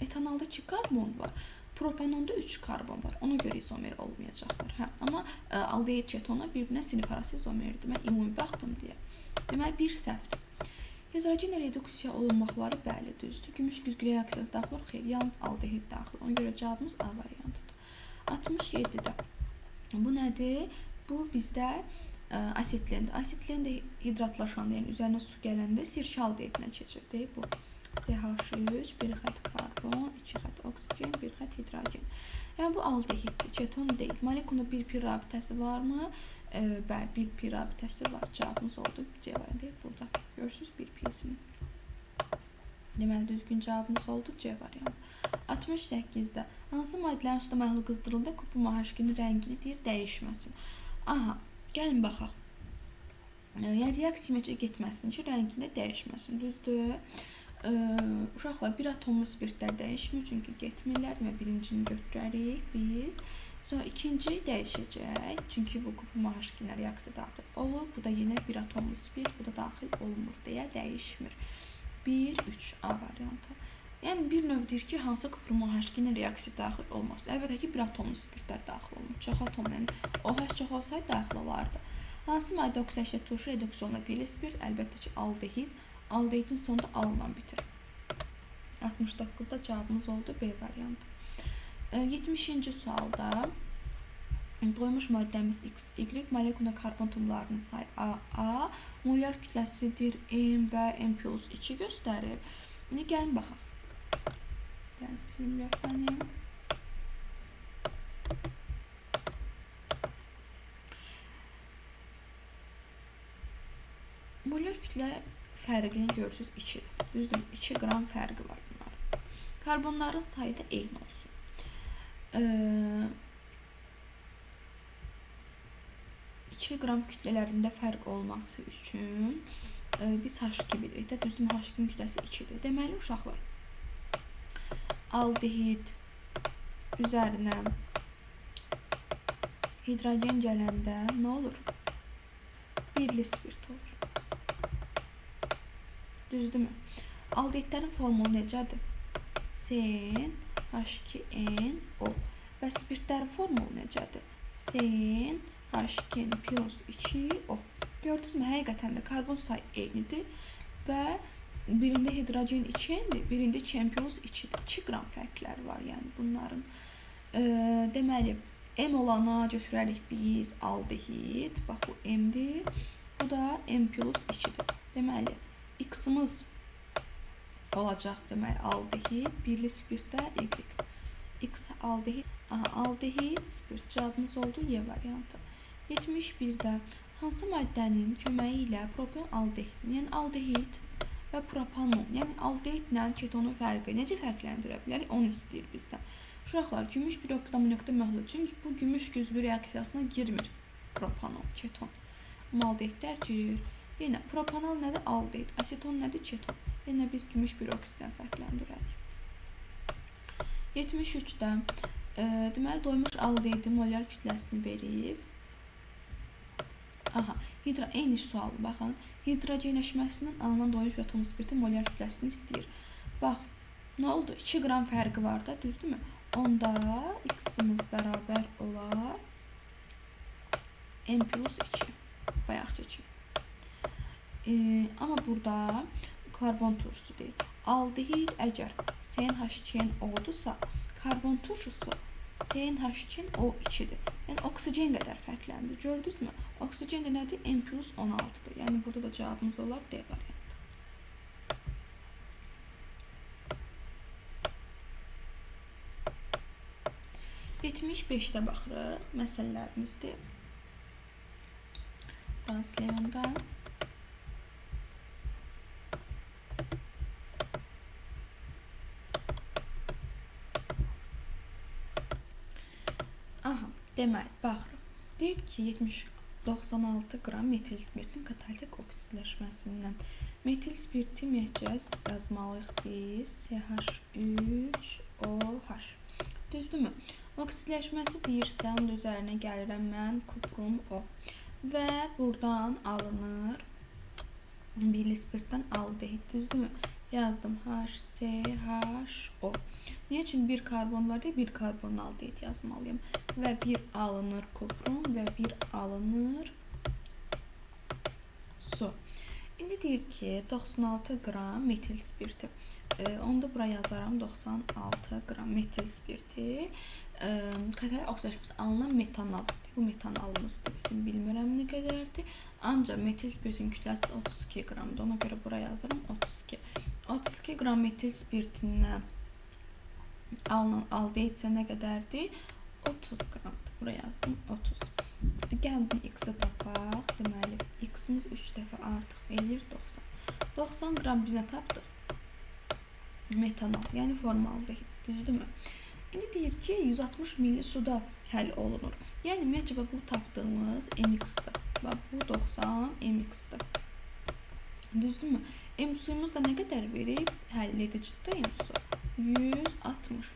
Etanolda 2 karbon var. Propanonda 3 karbon var. Ona görə izomer olmayacaqlar. Hə, amma aldehid ketona bir-birinə sinif arası izomerdir. Mən ümumi baxdım deyə. Deməli, bir səhvdir. Hidrogen reduksiya olunmaqları bəli düzdür. Gümüş güzgü reaksiyası daxil olur. Xeyr, yalnız aldehid daxil. Ona görə cavabımız A variantıdır. 67-də. Bu nədir? Bu bizdə asetlendir. Asetlen də hidratlaşanda, yəni üzərinə su gələndə sirke aldehidinə keçir. Bu CH3, 1 xət karbon, 2 xət oksigen, 1 xət hidrogen. Yəni bu aldehiddir, keton deyil. Molekulda bir pi rabitəsi varmı? Bəli, bir pi rabitəsi var. Cavabımız oldu C variantı. Burada görürsünüz bir pisini. Deməli, düzgün cavabımız oldu C variantı. 68-də hansı maddələrin suda məhlul qızdırılında kupon HCl-nin rəngini deyir dəyişməsin. Aha, gəlin baxaq. Yəni reaksiya necə getməsin ki, rəngində dəyişməsin. Düzdür? Uşaqlar, bir atomlu spirtlər dəyişmir, çünki getmirlər. Demək, birincini götürərik biz. Sonra ikinci dəyişəcək, çünki bu kupon HCl-lə reaksiya daxil olur. Bu da yenə bir atomlu spirt, bu da daxil olmur deyə dəyişmir. 1, 3 A variantı. Yəni bir növ deyir ki, hansı kupon HCl-lə reaksiya daxil olmaz. Əlbəttə ki, bir atomlu spirtlər daxil olmur. Çox atom, yəni OH çox olsaydı daxil olardı. Hansı maddə oksidaşla turşu reduksiyonla birli spirt? Əlbəttə ki, aldehid. Aldehidin sonunda alınan bitir. 69-da cavabımız oldu B variantı. 70-ci sualda qoymuş maddəmiz X, Y, molekulda karbon atomlarının sayı A, molar kütləsidir M və M+2 göstərir. İndi gəlin baxaq. Yəni silim lövhəni. Molar kütlə fərqini görürsünüz 2. Düzdür, 2 qram fərqi var bunların. Karbonların sayı da eyni olsun. 2 qram kütlələrində fərq olması üçün biz H2 bilirik də, düzdür, H2-nin kütləsi 2-dir. Deməli, uşaqlar, aldehid üzərinə hidrogen gələndə nə olur? Birli spirt olur. Düzdürmü? Aldehidlərin formulu necədir? Sen, H2NO. Və spirtlərin formulu necədir? Sen, H2N+2O. Gördünüzmü? Həqiqətən də karbon sayı eynidir və birində hidrogen 2N'dir, birində 2N+2'dir. 2 qram fərqləri var yəni bunların. Deməli, M olana götürərik biz aldehid. Bax, bu M'dir. Bu da M plus 2'dir. Deməli, X-imiz olacaq, deməli, aldehid, birli spirtdə Y. X aldehid, aldehid, spirt. Cavabımız oldu Y variantı. 71-də hansı maddənin köməyi ilə propan aldehidin, yəni aldehid və propanon, yəni aldehidlə ketonun fərqi necə fərqləndirə bilərik, onu istəyir bizdən. Uşaqlar, gümüş bir oksidan amoniyakda məhlul, çünki bu gümüş güzgü reaksiyasına girmir propanon, keton. Amma aldehidlər girir. Yenə propanol nədir? Aldehid. Aseton nədir? Keton. Yenə biz gümüş bir oksiddən fərqləndirərik. 73-də deməli, doymuş aldehidin molar kütləsini verib. Eyni sual, baxın. Hidrogenləşməsindən alınan doymuş və atom spirtin molar kütləsini istəyir. Bax, nə oldu? 2 qram fərqi var da, düzdürmü? Onda X-imiz bərabər olar M plus 2. Bayaqca kimi. Amma burada karbon turşusu deyil. Aldehid əgər CnH2n O-dursa, karbon turşusu CnH2n-O2-dir. Yəni, oksigen qədər fərqləndir. Gördünüzmü? Oksigen də nədir? M plus 16-dır. Yəni, burada da cavabımız olar D variantı. Yetmiş 5-də baxırıq. Məsələlərimizdir. Transleyonda. Deməli, baxırıq. Deyir ki, 96 qram metil spirtin katalitik oksidləşməsindən. Metil spirti məhcəz yazmalıyıq biz CH3OH. Düzdürmü? Oksidləşməsi deyirsə, onun üzərinə gəlirəm mən kuprum O. Və buradan alınır birli spirtdən aldehid. Düzdürmü? Yazdım HCHO. Niyə? Çünki bir karbon var deyə bir karbon aldehid yazmalıyım. Və bir alınır kuprum və bir alınır su. İndi deyir ki, 96 qram metil spirti. Onda bura yazaram 96 qram metil spirti. Katalik oksidləşməsi alınan metanal. Bu metanalımızdır. Bizim bilmirəm nə qədərdir. Ancaq metil spirtin kütləsi 32 qramdır. Ona görə bura yazarım 32. 32 qram metil spirtindən alınan aldehidsə nə qədərdir? 30 qramdır. Buraya yazdım 30. Gəldim X-i tapaq. Deməli, X-imiz 3 dəfə artıq eləyir 90. 90 qram biz nə tapdıq? Metanol, yəni formaldehid. Düzdürmü? İndi deyir ki, 160 ml suda həll olunur. Yəni, ümumiyyətcə, bu tapdığımız MX-dir. Bu 90 MX-dir. Düzdürmü? M suyumuz da nə qədər verib? Həll edicidə M su. 160.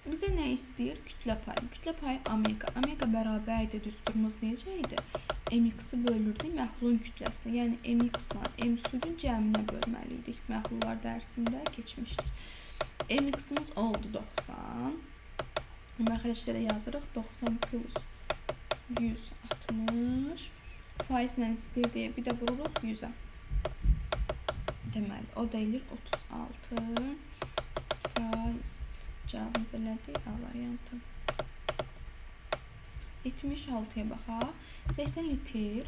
Bizə nə istəyir? Kütlə payı. Kütlə payı omega. Omega bərabərdir. Düsturumuz necə idi? MX-i bölürdük məhlulun kütləsinə. Yəni, MX-la M suyun cəminə bölməliydik. Məhlullar dərsində keçmişdik. MX-imiz oldu 90. Məxrəcdə yazırıq 90 plus 160. Faiz nə istəyir deyə bir də vururuq 100-ə. Deməli, o da eləyir 36 faiz. Cavabımız elədir A variantı. 76-ya baxaq. 80 litr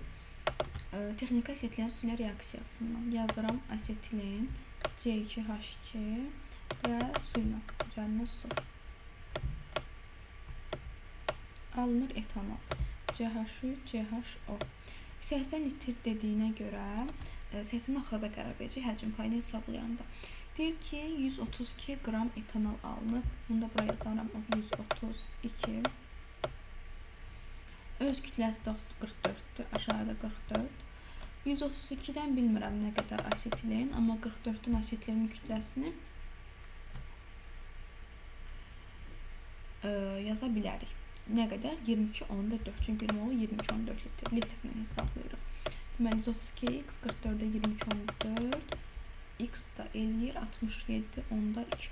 texniki asetilən suyla reaksiyasından yazıram asetilin C2H2 və suyla, üzərinə su. Alınır etanol CH3, CHO. 80 litr dediyinə görə 80 axırda qərar verəcək həcm payını hesablayanda. Deyir ki, 132 qram etanol alınıb. Bunu da buraya yazarım 132. Öz kütləsi 44-dür, aşağıda 44. 132-dən bilmirəm nə qədər asetilin, amma 44-ün asetilinin kütləsini yaza bilərik. Nə qədər? 22,4. Çünki 22,4 litr. Litrlə hesablayırıq. Deməli, 132x 44-də 22,4. X da eləyir 67,2.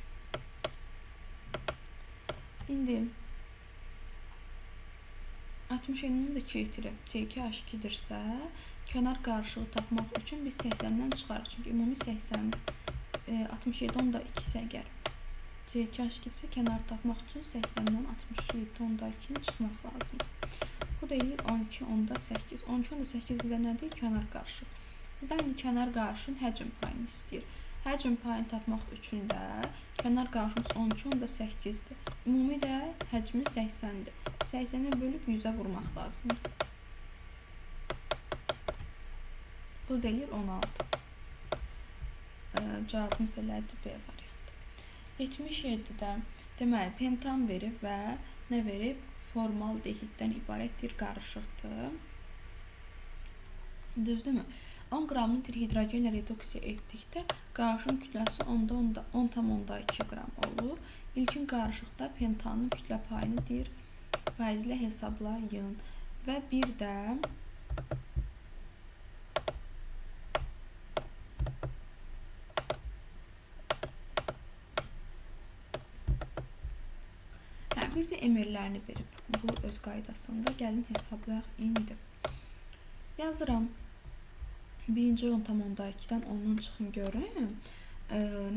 İndi 67-nin də 2 litri C2H2-dirsə, kənar qarşılığı tapmaq üçün biz 80-dən çıxarıq. Çünki ümumi 80, 67,2 əgər C2H2-dirsə, kənar tapmaq üçün 80-dən 67,2-ni çıxmaq lazım. Bu da eləyir 12.8. 12.8 bizə nədir? Kənar qarışıq. Bizdən indi kənar qarışığın həcm payını istəyir. Həcm payını tapmaq üçün də kənar qarşımız 12.8-dir. Ümumi də həcmi 80-dir. 80-ə bölüb 100-ə vurmaq lazımdır. Bu da eləyir 16. Cavabımız elədir B variantı. 77-də deməli pentan verib və nə verib? Formaldehiddən ibarət bir qarışıqdır. Düzdürmü? 10 qramlı bir hidrogenlə reduksiya etdikdə qarışığın kütləsi 10,2 qram olur. İlkin qarışıqda pentanın kütlə payını deyir faizlə hesablayın və bir də emirlərini verib. Bu öz qaydasında gəlin hesablayaq indi. Yazıram. Birinci 10,2-dən 10-dan çıxın görün.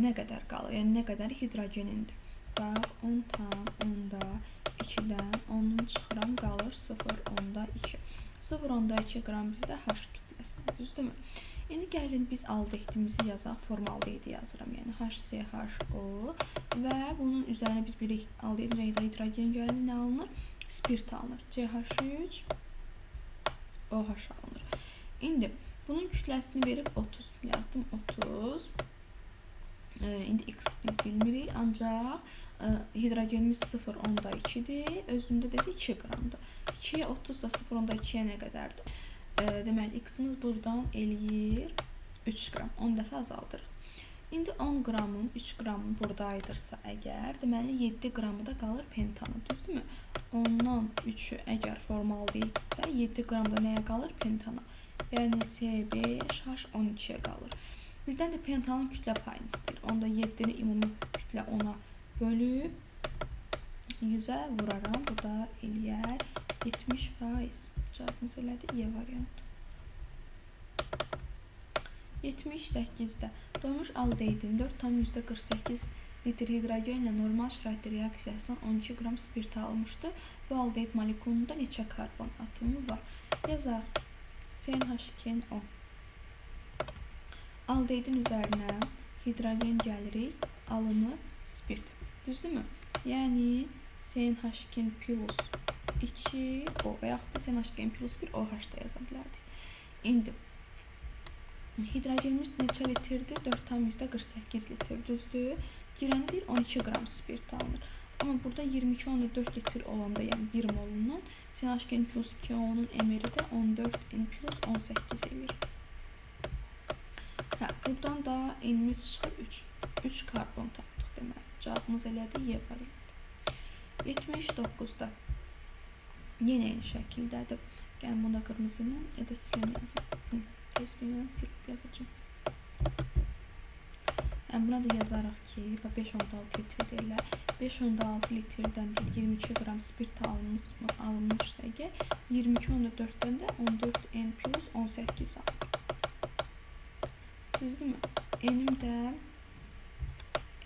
Nə qədər qalır? Yəni nə qədər hidrogenindir? Bax 10,2-dən 10-dan çıxıram qalır 0,2. 0,2 qram bizdə H kütləsidir. Düzdürmü? İndi gəlin biz aldehidimizi yazaq. Formaldehidi yazıram. Yəni HCHO və bunun üzərinə biz bir aldehid hidrogen gəlir. Nə alınır? Spirt alınır. CH3 OH alınır. İndi bunun kütləsini verib 30 yazdım. 30. İndi X biz bilmirik. Ancaq hidrogenimiz 0,2-dir. Özündə də 2 qramdır. 2-yə 30 da 0,2-yə nə qədərdir? Deməli, X-imiz buradan eləyir 3 qram. 10 dəfə azaldırıq. İndi 10 qramın 3 qramın buradaydırsa əgər, deməli 7 qramı da qalır pentana. Düzdürmü? 10-dan 3-ü əgər formaldehidsə, 7 qram da nəyə qalır? Pentana. Yəni C5H12-yə qalır. Bizdən də pentanın kütlə payını istəyir. Onda 7-ni ümumi kütlə 10-a bölüb 100-ə vuraram. Bu da eləyər 70%. Cavabımız elədir E variantı. 78-də doymuş aldehidin 4,48 litr hidrogenlə normal şəraitli reaksiyasından 12 qram spirt alınmışdır. Bu aldehid molekulunda neçə karbon atomu var? Yazaq. CnH2n10. Aldehidin üzərinə hidrogen gəlirik, alınır spirt. Düzdürmü? Yəni CnH2n plus 2O və yaxud da CnH2n plus 1 OH da yaza bilərdik. İndi hidrogenimiz neçə litrdir? 4,48 litr düzdür. Girəni deyir 12 qram spirt alınır. Amma burada 22,4 litr olanda, yəni 1 molundan CnH2n plus 2O'nun emeri də 14N plus 18 elir. Buradan da N'imiz çıxır 3. 3 karbon tapdıq deməli. Cavabımız elədir E variantı. 79-da yenə eyni şəkildədir. Gəlin buna qırmızı ilə ya da silən yazım. Gözlüyünə silib yazacağım. Yəni buna da yazaraq ki, 5,6 litr deyirlər. 5,6 litrdən 22 qram spirt alınmışsa əgər, 22,4-dən də 14N plus 18 alır. Düzdürmü? N'im də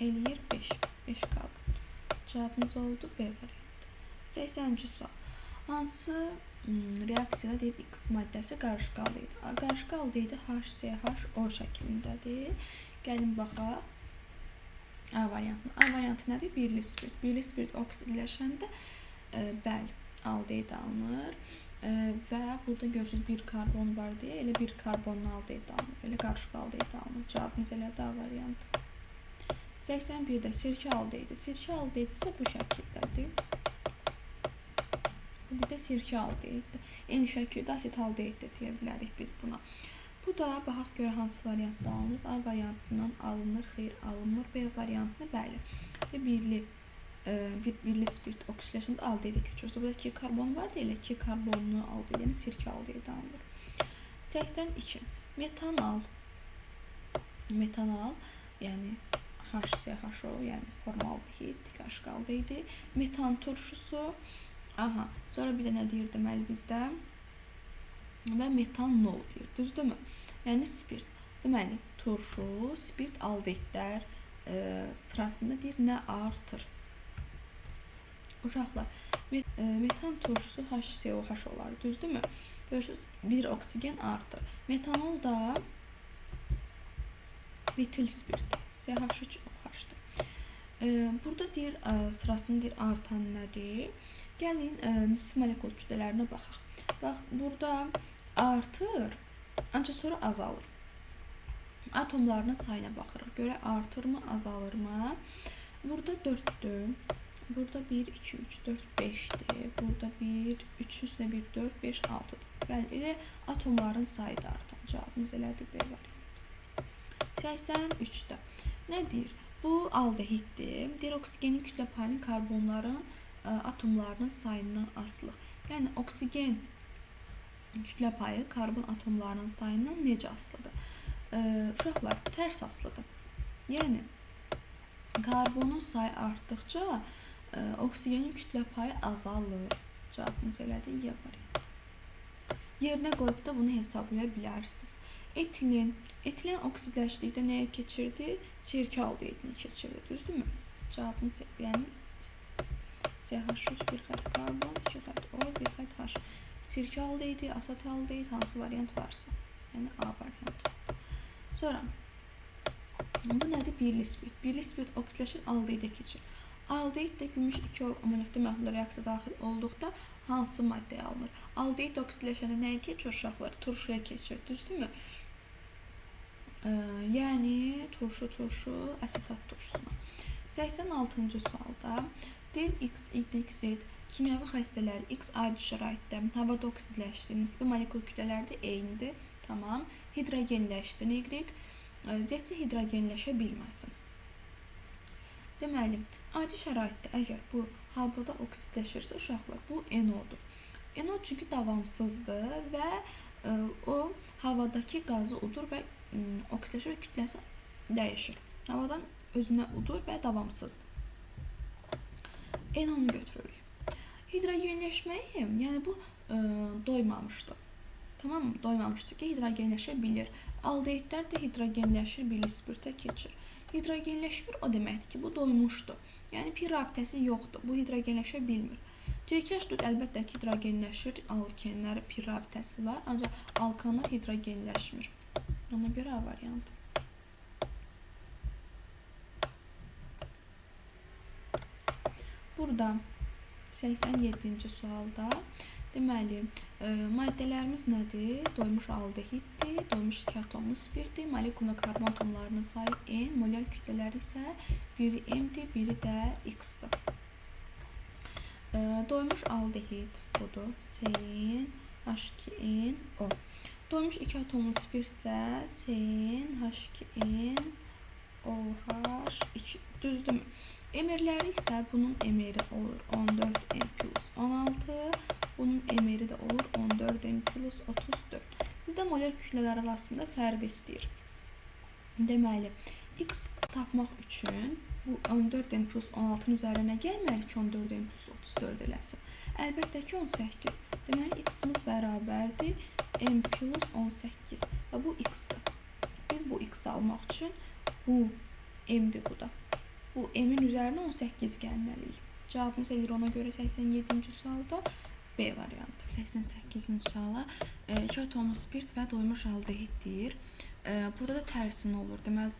eləyir 5. 5 qalır. Cavabımız oldu B variantı. 80-ci sual. Hansı reaksiyada deyib X maddəsi qarışıq aldehid? Qarışıq aldehidi HCHO şəklindədir. Gəlin baxaq. A variantı. A variantı nədir? Birli spirt. Birli spirt oksidləşəndə bəli, aldehid alınır. Və burada görürsünüz bir karbon var deyə elə bir karbonlu aldehid alınır. Elə qarışıq aldehid alınır. Cavabımız elədir A variantı. 81-də sirkə aldehidi. Sirkə aldehidi isə bu şəkildədir. Bu bizdə sirkə aldehiddir. Eyni şəkildə aset aldehid də deyə bilərik biz buna. Bu da baxaq görə hansı variantda alınır. A variantından alınır, xeyr alınmır. B variantını bəli. Birli spirt oksidləşəndə aldehidi keçirir. Burada 2 karbon var deyə elə 2 karbonlu aldehid, yəni sirkə aldehidi alınır. 82. Metanal, yəni HCHO, yəni formaldehid, qarışıq aldehidi. Metan turşusu. Aha, sonra bir də nə deyir deməli bizdə? Və metanol deyir, düzdürmü? Yəni spirt. Deməli, turşu, spirt aldehidlər sırasında deyir nə artır? Uşaqlar, Metan turşusu HCOH olar, düzdürmü? Görürsünüz, bir oksigen artı. Metanol da metil spirti, CH3OH-dır. Burada deyir, sırasında deyir, artan nədir? Gəlin, nisbi molekul kütlələrinə baxaq. Bax, burada artır, ancaq sonra azalır. Atomlarının sayına baxırıq. Görə artırmı, azalırmı? Burada 4-dür. Burada 1, 2, 3, 4, 5'dir. Burada 1, 3 üstüne 1, 4, 5, 6'dır. Bəli, elə atomların sayı da artan. Cavabımız elədir, B variantı. 83'də. Nədir? Bu aldehiddir. Deyir, oksigenin kütlə payının karbonların atomlarının sayından asılıq. Yəni, oksigen kütlə payı karbon atomlarının sayından necə asılıdır? Uşaqlar, tərs asılıdır. Yəni, karbonun sayı artdıqca oksigenin kütlə payı azalır. Cavabımız elədir, Y variantı. Yerinə qoyub da bunu hesablaya bilərsiniz. Etilen oksidləşdikdə nəyə keçirdi? Sirkə aldehidini keçirdi, düzdürmü? Cavabımız yəni CH3, bir xət karbon, 2 xət O, bir xət H. Sirkə aldehidi, asat aldehid, hansı variant varsa. Yəni A variantı. Sonra, bu nədir? Birli spirit. Birli spirit oksidləşir, aldehidə keçir. Aldehid də gümüş 2 amonaklı məhdudla reaksiya daxil olduqda hansı maddəyə alınır? Aldehid oksidləşəndə nəyə keçir uşaqlar? Turşuya keçir, düzdürmü? Yəni turşu, asetat turşusuna. 86-cı sualda deyir, X, Y, Z kimyəvi xəstələri X adi şəraitdə havada oksidləşsin, nisbi molekul kütlələri də eynidir. Tamam. Hidrogenləşsin, Y, Z isə hidrogenləşə bilməsin. Deməli, adi şəraitdə əgər bu havada oksidləşirsə uşaqlar, bu NO-dur. NO çünki davamsızdır və o havadakı qazı udur və oksidləşir və kütləsi dəyişir. Havadan özünə udur və davamsızdır. NO-nu götürürük. Hidrogenləşməyi, yəni bu doymamışdır. Tamam mı? Doymamışdır ki, hidrogenləşə bilir. Aldehidlər də hidrogenləşir, birli spiritə keçir. Hidrogenləşmir o deməkdir ki, bu doymuşdur. Yəni pi rabitəsi yoxdur. Bu hidrogenləşə bilmir. CH4 əlbəttə ki, hidrogenləşir. Alkenlər pi rabitəsi var, ancaq alkanlar hidrogenləşmir. Ona görə A variantı. Burada 87-ci sualda deməli, maddələrimiz nədir? Doymuş aldehiddir, doymuş 2 atomlu spirtdir, molekulun karbon atomlarının sayı N, molar kütlələri isə biri M'dir, biri də X-dir. Doymuş aldehid budur, CN, H2N, O. Doymuş 2 atomlu spirt isə CN, H2N, OH2, düzdürmü? Emirləri isə bunun emiri olur 14N plus 16, bunun emiri də olur 14N plus 34. Bizdə molar kütlələr arasında fərq istəyir. Deməli, X tapmaq üçün bu 14N plus 16-nın üzərinə gəlməli ki, 14N plus 34 eləsin. Əlbəttə ki, 18. Deməli, X-imiz bərabərdir M plus 18 və bu X-dir. Biz bu X-i almaq üçün bu M-dir bu da. Bu M-in üzərinə 18 gəlməliyik. Cavabımız edir ona görə 87-ci sualda B variantı. 88-ci suala 2 atomlu spirt və doymuş aldehid deyir. Burada da tərsin olur. Deməli,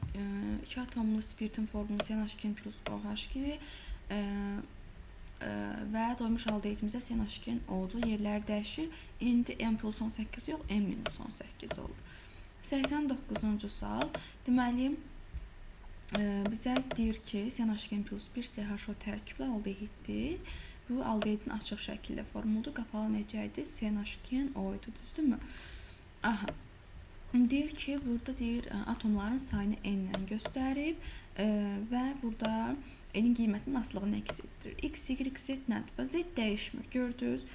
2 atomlu spirtin formulu CH2 plus OH2 və doymuş aldehidimizdə CH2 oldu. Yerləri dəyişir. İndi M plus 18 yox, M minus 18 olur. 89-cu sual. Deməli, bizə deyir ki, CH2 plus 1 CHO tərkibli aldehiddir. Bu aldehidin açıq şəkildə formuludur. Qapalı necəydi? CH2O idi, düzdürmü? Aha. Deyir ki, burada deyir atomların sayını N-lə göstərib və burada N-in qiymətinin asılığını əks etdirir. X, Y, Z nədir? Z dəyişmir, gördünüz.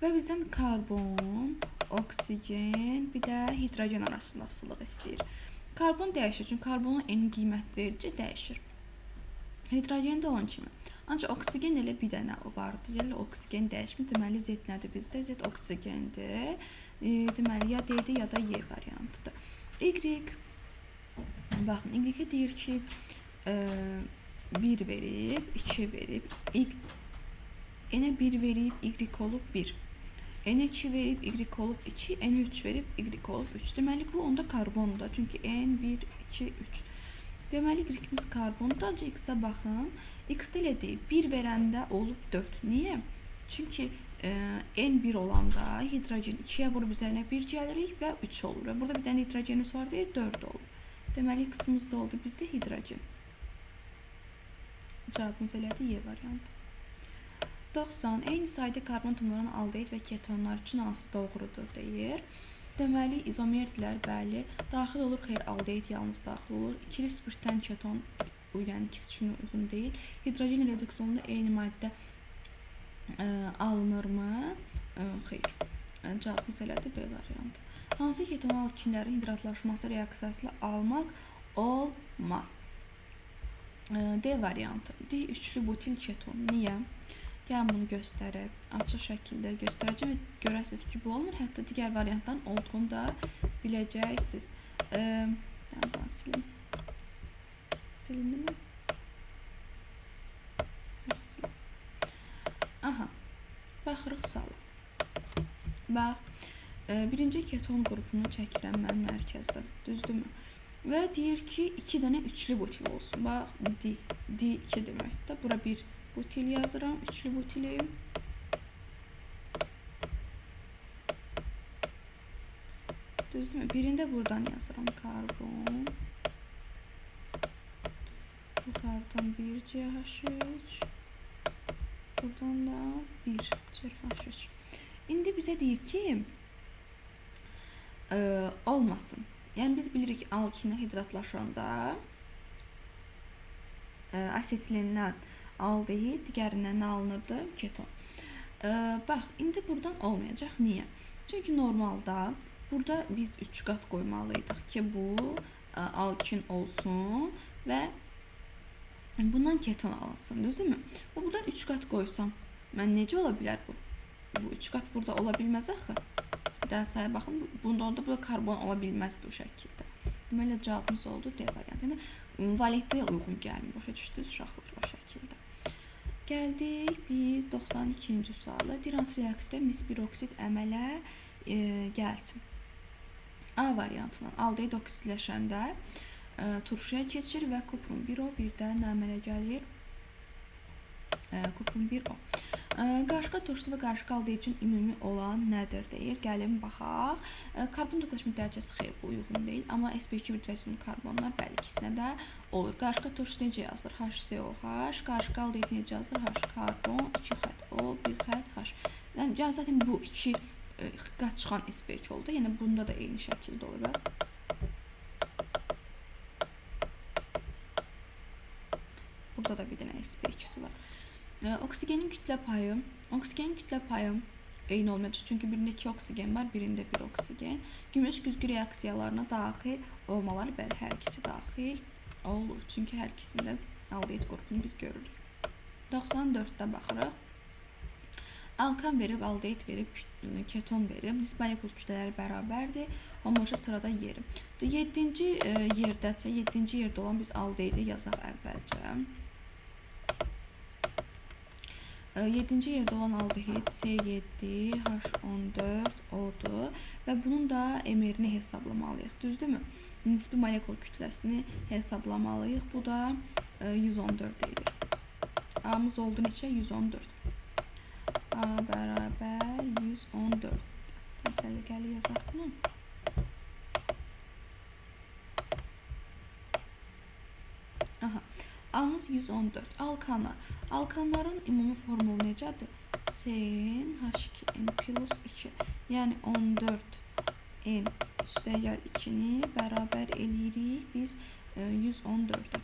Və bizdən karbon, oksigen, bir də hidrogen arasında asılıq istəyir. Karbon dəyişir, çünki karbonun N qiymət verici dəyişir. Hidrogen də onun kimi. Ancaq oksigen elə bir dənə vardır. Yəni oksigen dəyişmir. Deməli Z nədir bizdə? Z oksigendir. Deməli ya D-dir, ya da Y variantıdır. Y, baxın, Y-ə deyir ki 1 verib, 2 verib. N1 verib Y olub 1. N2 verib Y olub 2, N3 verib Y olub 3. Deməli, bu onda karbondur. Çünki N1, 2, 3. Deməli, Y-imiz karbondur. Ancaq X-ə baxın. X-də elə deyil. 1 verəndə olub 4. Niyə? Çünki N1 olanda hidrogen 2-yə vurub üzərinə 1 gəlirik və 3 olur. Və burada bir dənə hidrogenimiz var deyə 4 olur. Deməli, X-imiz də oldu bizdə hidrogen. Cavabımız elədi Y variantı. 90. Eyni sayda karbon atomlarının aldehid və ketonlar üçün hansı doğrudur deyir. Deməli, izomerdirlər, bəli, daxil olur, xeyr, aldehid yalnız daxil olur. İkili spirtdən keton, yəni ikisi üçün uyğun deyil. Hidrogen reduksiyonunda eyni maddə alınırmı? Xeyr. Cavabımız elədir B variantı. Hansı keton alkinlərin hidratlaşması reaksiyasıyla almaq olmaz? D variantı. D üçlü butil keton. Niyə? Gəlin bunu göstərib, açıq şəkildə göstərəcəm və görəsiniz ki, bu olmur. Hətta digər variantların olduğunu da biləcəksiniz. Yəni, silim. Silindi mi? Aha. Baxırıq suala. Bax, birinci keton qrupunu çəkirəm mən mərkəzdə. Düzdürmü? Və deyir ki, 2 dənə üçlü butil olsun. Bax, D2 deməkdir. Bura bir butil yazıram, üçlü butiliyim. Düzdürmü? Birində buradan yazıram karbon. Yukarıdan 1 CH3. Buradan da 1 CH3. İndi bizə deyir ki, olmasın. Yəni biz bilirik alkinə hidratlaşanda asetilendən aldehid, digərindən nə alınırdı? Keton. Bax, indi buradan olmayacaq. Niyə? Çünki normalda burada biz 3 qat qoymalıydıq ki, bu alkin olsun və bundan keton alınsın, düzdürmü? Və buradan 3 qat qoysam, mən necə ola bilər bu? Bu 3 qat burada ola bilməz axı. Bir daha saya baxın, bunda burada karbon ola bilməz bu şəkildə. Deməli, cavabımız oldu D variantı. Yəni, valentliyə uyğun gəlmir. Başa düşdünüz uşaqlar o şəkildə. Gəldik biz 92-ci suala. Dirans reaksiyada mis-1 oksid əmələ gəlsin. A variantından aldehid oksidləşəndə turşuya keçir və kuprum 1O birdən əmələ gəlir. Kuprum 1O. Qarışqa turşusu və qarışqa aldehid üçün ümumi olan nədir deyir. Gəlin baxaq. Karbon toplaşma dərəcəsi xeyr, bu uyğun deyil. Amma sp2 vitrəsinin karbonlar bəli ikisinə də olur. Qarışqa turşusu necə yazılır? HCOH. Qarışqa aldehid necə yazılır? H karbon, 2 xət O, 1 xət H. Yəni zaten bu 2 qat çıxan sp2 oldu. Yəni bunda da eyni şəkildə olur. Burada da bir dənə sp2'si var. Oksigenin kütlə payı eyni olmayacaq. Çünki birində 2 oksigen var, birində 1 oksigen. Gümüş güzgü reaksiyalarına daxil olmaları bəli, hər ikisi daxil olur. Çünki hər ikisində aldehid qrupunu biz görürük. 94-də baxırıq. Alkan verib, aldehid verib, keton verib. Nisbi molekul kütlələri bərabərdir. Homoloji sırada yeri. 7-ci yerdəsə, 7-ci yerdə olan biz aldehidi yazaq əvvəlcə. 7-ci yerdə olan aldehid C7, H14, O'dur və bunun da emerini hesablamalıyıq. Düzdürmü? Nisbi molekul kütləsini hesablamalıyıq. Bu da 114 edir. A'mız oldu neçə? 114. A bərabər 114. Məsələ gəlir yazaq bunu. Aha. A'mız 114. Alkanlar. Alkanların ümumi formulu necədir? CnH2n plus 2. Yəni 14n üstəgəl 2-ni bərabər eləyirik biz 114'ə.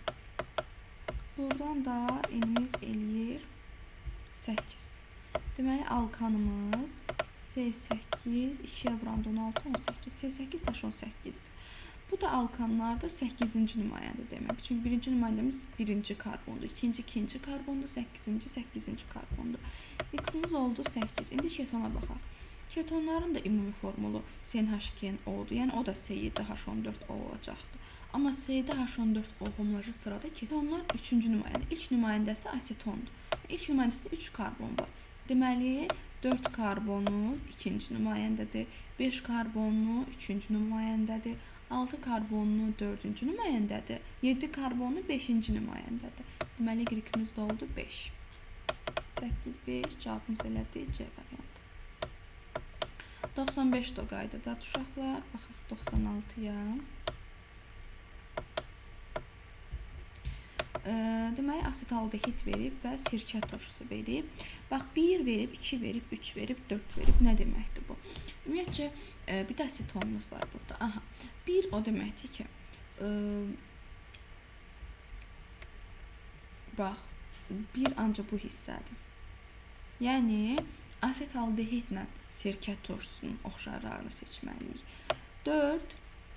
Buradan da n'imiz eləyir 8. Deməli alkanımız C8, 2'yə vuranda 16, 18. C8 H18'dir. Bu da alkanlarda 8-ci nümayəndə demək. Çünki birinci nümayəndəmiz birinci karbondur, ikinci karbondur, 8-ci karbondur. X-imiz oldu 8. İndi ketona baxaq. Ketonların da ümumi formulu CnH2n-O'dur. Yəni o da C7H14O olacaqdır. Amma C7H14O homoloji sırada ketonlar 3-cü nümayəndə. İlk nümayəndəsi asetondur. İlk nümayəndəsində 3 karbon var. Deməli, 4 karbonlu ikinci nümayəndədir, 5 karbonlu üçüncü nümayəndədir, 6 karbonlu dördüncü nümayəndədir, 7 karbonlu beşinci nümayəndədir. Deməli, Y-imiz də oldu 5. 8, 5, cavabımız elədi C variantı. 95 də o qaydada uşaqlar. Baxaq 96-ya. Deməli, asetaldehid verib və sirkə turşusu verib. Bax, 1 verib, 2 verib, 3 verib, 4 verib. Nə deməkdir bu? Ümumiyyətcə, bir də asetonumuz var burada. Aha, 1 o deməkdir ki, bax, 1 ancaq bu hissədir. Yəni, asetaldehidlə sirkə turşusunun oxşarlarını seçməliyik. 4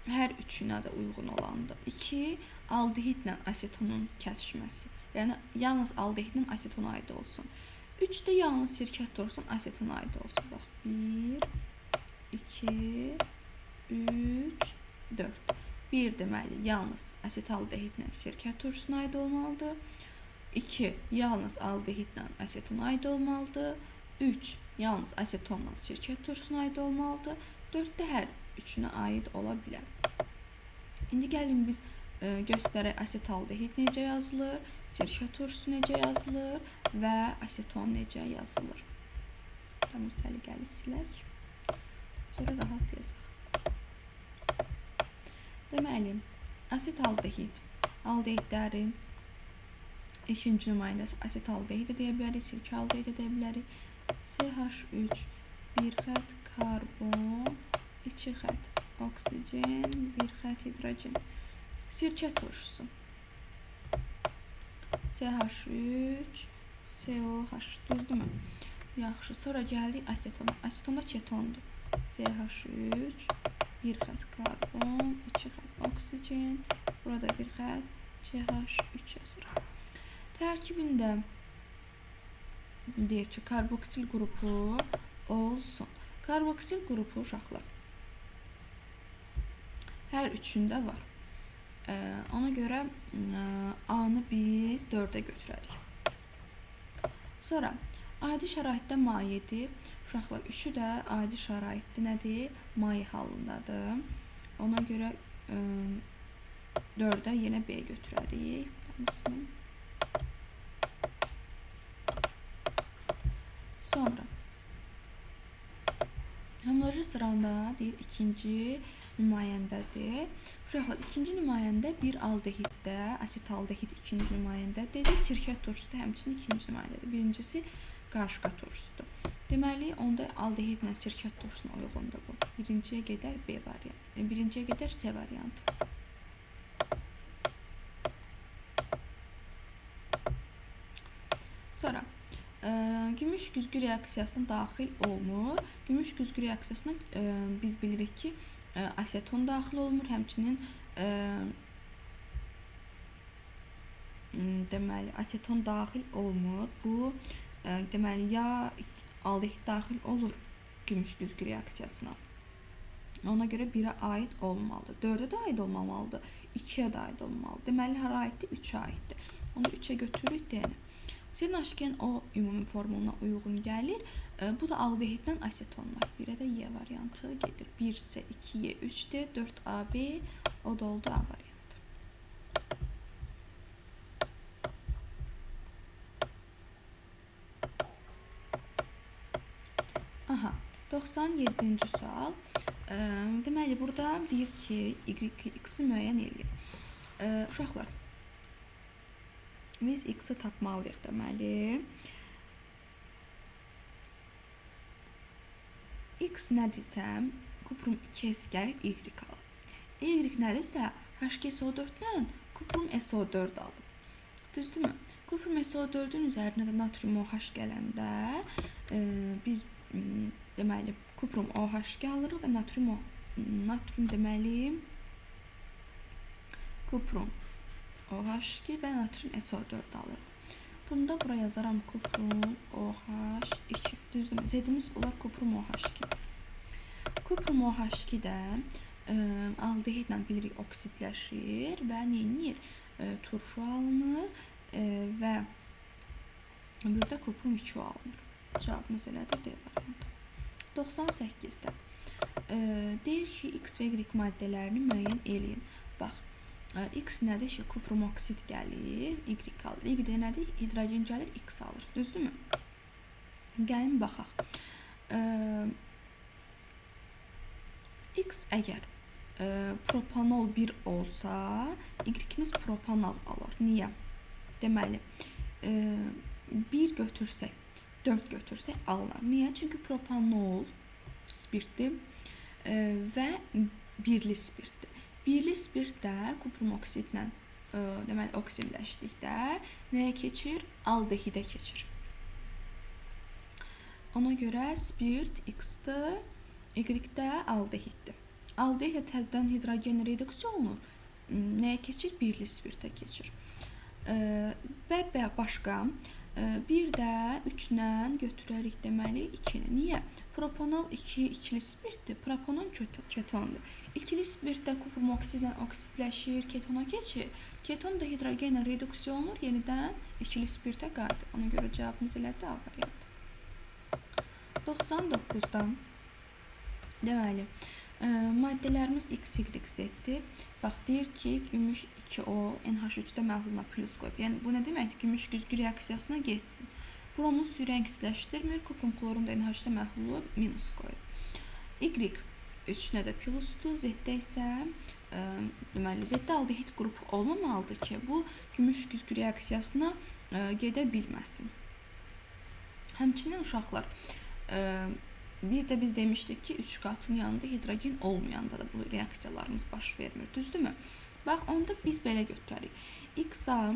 hər üçünə də uyğun olandır. 2 aldehidlə asetonun kəsişməsi. Yəni, yalnız aldehidlə asetona aid olsun. 3 də yalnız sirkə turşusun asetona aid olsun. Bax, 1, 2, 3, 4. 1 deməli, yalnız asetaldehidlə sirkə turşusuna aid olmalıdır. 2 yalnız aldehidlə asetona aid olmalıdır. 3 yalnız asetonla sirkə turşusuna aid olmalıdır. 4 də hər üçünə aid ola bilər. İndi gəlin biz göstərək asetaldehid necə yazılır, sirkə turşusu necə yazılır və aseton necə yazılır. Bu səliqəli silək. Sonra rahat yazaq. Deməli, asetaldehid, aldehidlərin ikinci nümayəndəsi asetaldehid deyə bilərik, sirkə aldehid deyə bilərik. CH3, bir xətt karbon, 2 xətt oksigen, 1 xətt hidrogen. Sirkə turşusu. CH3, COH, düzdürmü? Yaxşı, sonra gəldik asetona. Asetonda ketondur. CH3, 1 xətt karbon, 2 xətt oksigen, burada 1 xətt CH3 yazırıq. Tərkibində deyir ki, karboksil qrupu olsun. Karboksil qrupu uşaqlar hər üçündə var. Ona görə A-nı biz 4-ə götürərik. Sonra, adi şəraitdə mayedir. Uşaqlar, üçü də adi şəraitdə nədir? Maye halındadır. Ona görə 4-ə yenə B götürərik. Sonra, homoloji sıranda deyir, ikinci nümayəndədir. Uşaqlar, ikinci nümayəndə bir aldehiddə, asetaldehid ikinci nümayəndədir. Sirkə turşusu da həmçinin ikinci nümayəndədir. Birincisi qarışqa turşusudur. Deməli, onda aldehidlə sirkə turşusuna uyğundur bu. Birinciyə gedər B variantı. Birinciyə gedər C variantı. Sonra, gümüş güzgü reaksiyasına daxil olmur. Gümüş güzgü reaksiyasına biz bilirik ki, aseton daxil olmur, həmçinin deməli, aseton daxil olmur. Bu, deməli, ya aldehid daxil olur gümüş güzgü reaksiyasına. Ona görə 1-ə aid olmalıdır. 4-ə də aid olmamalıdır. 2-yə də aid olmalıdır. Deməli, hara aiddir? 3-ə aiddir. Onu 3-ə götürürük deyəni. CNH2-nin o ümumi formuluna uyğun gəlir. Bu da aldehiddən asetonlar. 1-ə də Y variantı gedir. 1-sə 2-yə 3-dir. 4AB, o da oldu A variantı. Aha, 97-ci sual. Deməli, burada deyir ki, X-i müəyyən eləyir. Uşaqlar, biz X-i tapmalıyıq deməli. X nədirsə, kuprum 2S gəlib Y alır. Y nədirsə, HgSO4-dən kuprum SO4 alır. Düzdürmü? Kuprum SO4-ün üzərinə də natrium OH gələndə biz deməli kuprum OH alırıq və natrium deməli kuprum OH2 və natrium SO4 alırıq. Bunu da bura yazaram kuprum OH2. Düzdürmü? Z-imiz olar kuprum OH2. Kuprum OH2 də aldehidlə bilirik oksidləşir və neyinir? Turşu alınır və burada kuprum 2 alınır. Cavabımız elədir D variantı. 98-də deyir ki, X və Y maddələrini müəyyən eləyin. Bax, X nədir ki, kuprum oksid gəlir, Y alır. Y-də nədir? Hidrogen gəlir, X alır. Düzdürmü? Gəlin baxaq. X əgər propanol 1 olsa, Y-imiz propanol alır. Niyə? Deməli, 1 götürsək, 4 götürsək alınır. Niyə? Çünki propanol spirtdir və birli spirtdir. Birli spirt də kuprum oksidlə deməli oksidləşdikdə nəyə keçir? Aldehidə keçir. Ona görə spirt X-dir, Y-də aldehiddir. Aldehid təzədən hidrogen reduksiya olunur. Nəyə keçir? Birli spirtə keçir. Və başqa bir də 3-lə götürərik deməli 2-ni. Niyə? Propanol 2 ikili spirtdir, propanon ketondur. İkili spirtdə kuprum oksidlə oksidləşir, ketona keçir. Keton da hidrogenlə reduksiya olunur, yenidən ikili spirtə qayıdır. Ona görə cavabımız elədir A variantı. 99-da deməli, maddələrimiz X, Y, Z-dir. Bax, deyir ki, gümüş 2O NH3-də məhluluna plus qoyub. Yəni, bu nə deməkdir? Gümüş güzgü reaksiyasına geçsin. Bromu suyu rəngsizləşdirmir, kuprum klorun da NH3-də məhlulu minus qoyub. Y 3-nə də plusdur, Z-də isə deməli, Z-də aldehid qrupu olmamalıdır ki, bu gümüş güzgü reaksiyasına gedə bilməsin. Həmçinin uşaqlar, bir də biz demişdik ki, 3 qatın yanında hidrogen olmayanda da bu reaksiyalarımız baş vermir, düzdürmü? Bax, onda biz belə götürərik. X-a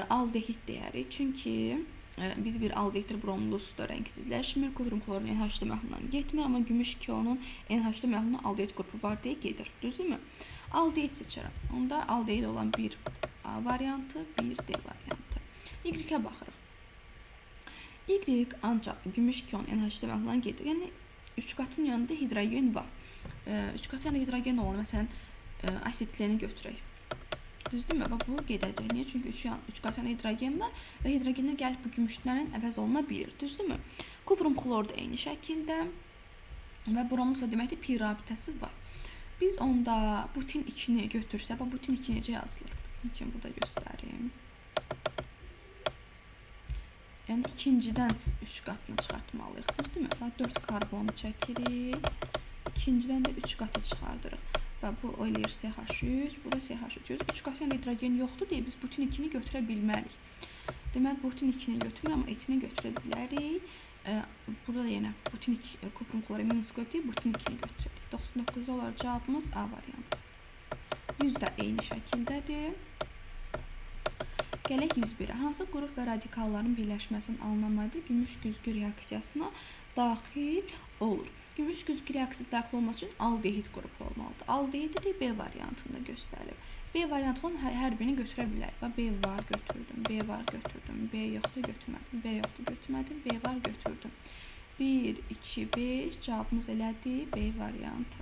aldehid deyərik, çünki biz bir aldehiddir, bromlu suda rəngsizləşmir, kuprum klorun NH3-də məhlulundan getmir, amma gümüş 2O-nun NH3-də məhlulundan aldehid qrupu var deyə gedir, düzdürmü? Aldehid seçərəm. Onda aldehid olan bir A variantı, bir D variantı. Y-ə baxırıq. Y ancaq gümüş 2O-nun NH3-də məhlulundan gedir. Yəni, 3 qatın yanında hidrogen var. 3 qatın yanında hidrogen olan, məsələn, asitlini götürək. Düzdürmü? Bu gedəcək. Niyə? Çünki 3 qat yanında hidrogen var və hidrogenlər gəlib bu gümüşlərlə əvəz oluna bilir. Düzdürmü? Kuprum klor da eyni şəkildə və bromlu deməkdir, pi rabitəsi var. Biz onda butin 2-ni götürsək, butin 2 necə yazılır? İlkin burada göstərim. Yəni, ikincidən 3 qatını çıxartmalıyıq. Düzdürmü? 4 karbonu çəkirik. İkincidən də 3 qatı çıxardırıq. Və bu eləyir CH3, bu da CH3. 3 qat yəni hidrogen yoxdur deyə biz butin 2-ni götürə bilmərik. Deməli, butin 2-ni götürmür, amma etini götürə bilərik. Burada da yenə butin 2, kuprum klora minus qoyub deyib, butin 2-ni götürək. 99 olar cavabımız A variantı. 100 də eyni şəkildədir. Gələk 101-ə. Hansı qrup və radikalların birləşməsinin anlamadığı gümüş güzgü reaksiyasına daxil olur? Gümüş güzgü reaksiyasına daxil olmaq üçün aldehid qrupu olmalıdır. Aldehidi də B variantında göstərir. B variantının hər birini götürə bilərik. B var, götürdüm, B var, götürdüm, B yoxdur, götürmədim, B yoxdur, götürmədim, B var, götürdüm. 1, 2, 5 cavabımız elədir B variantı.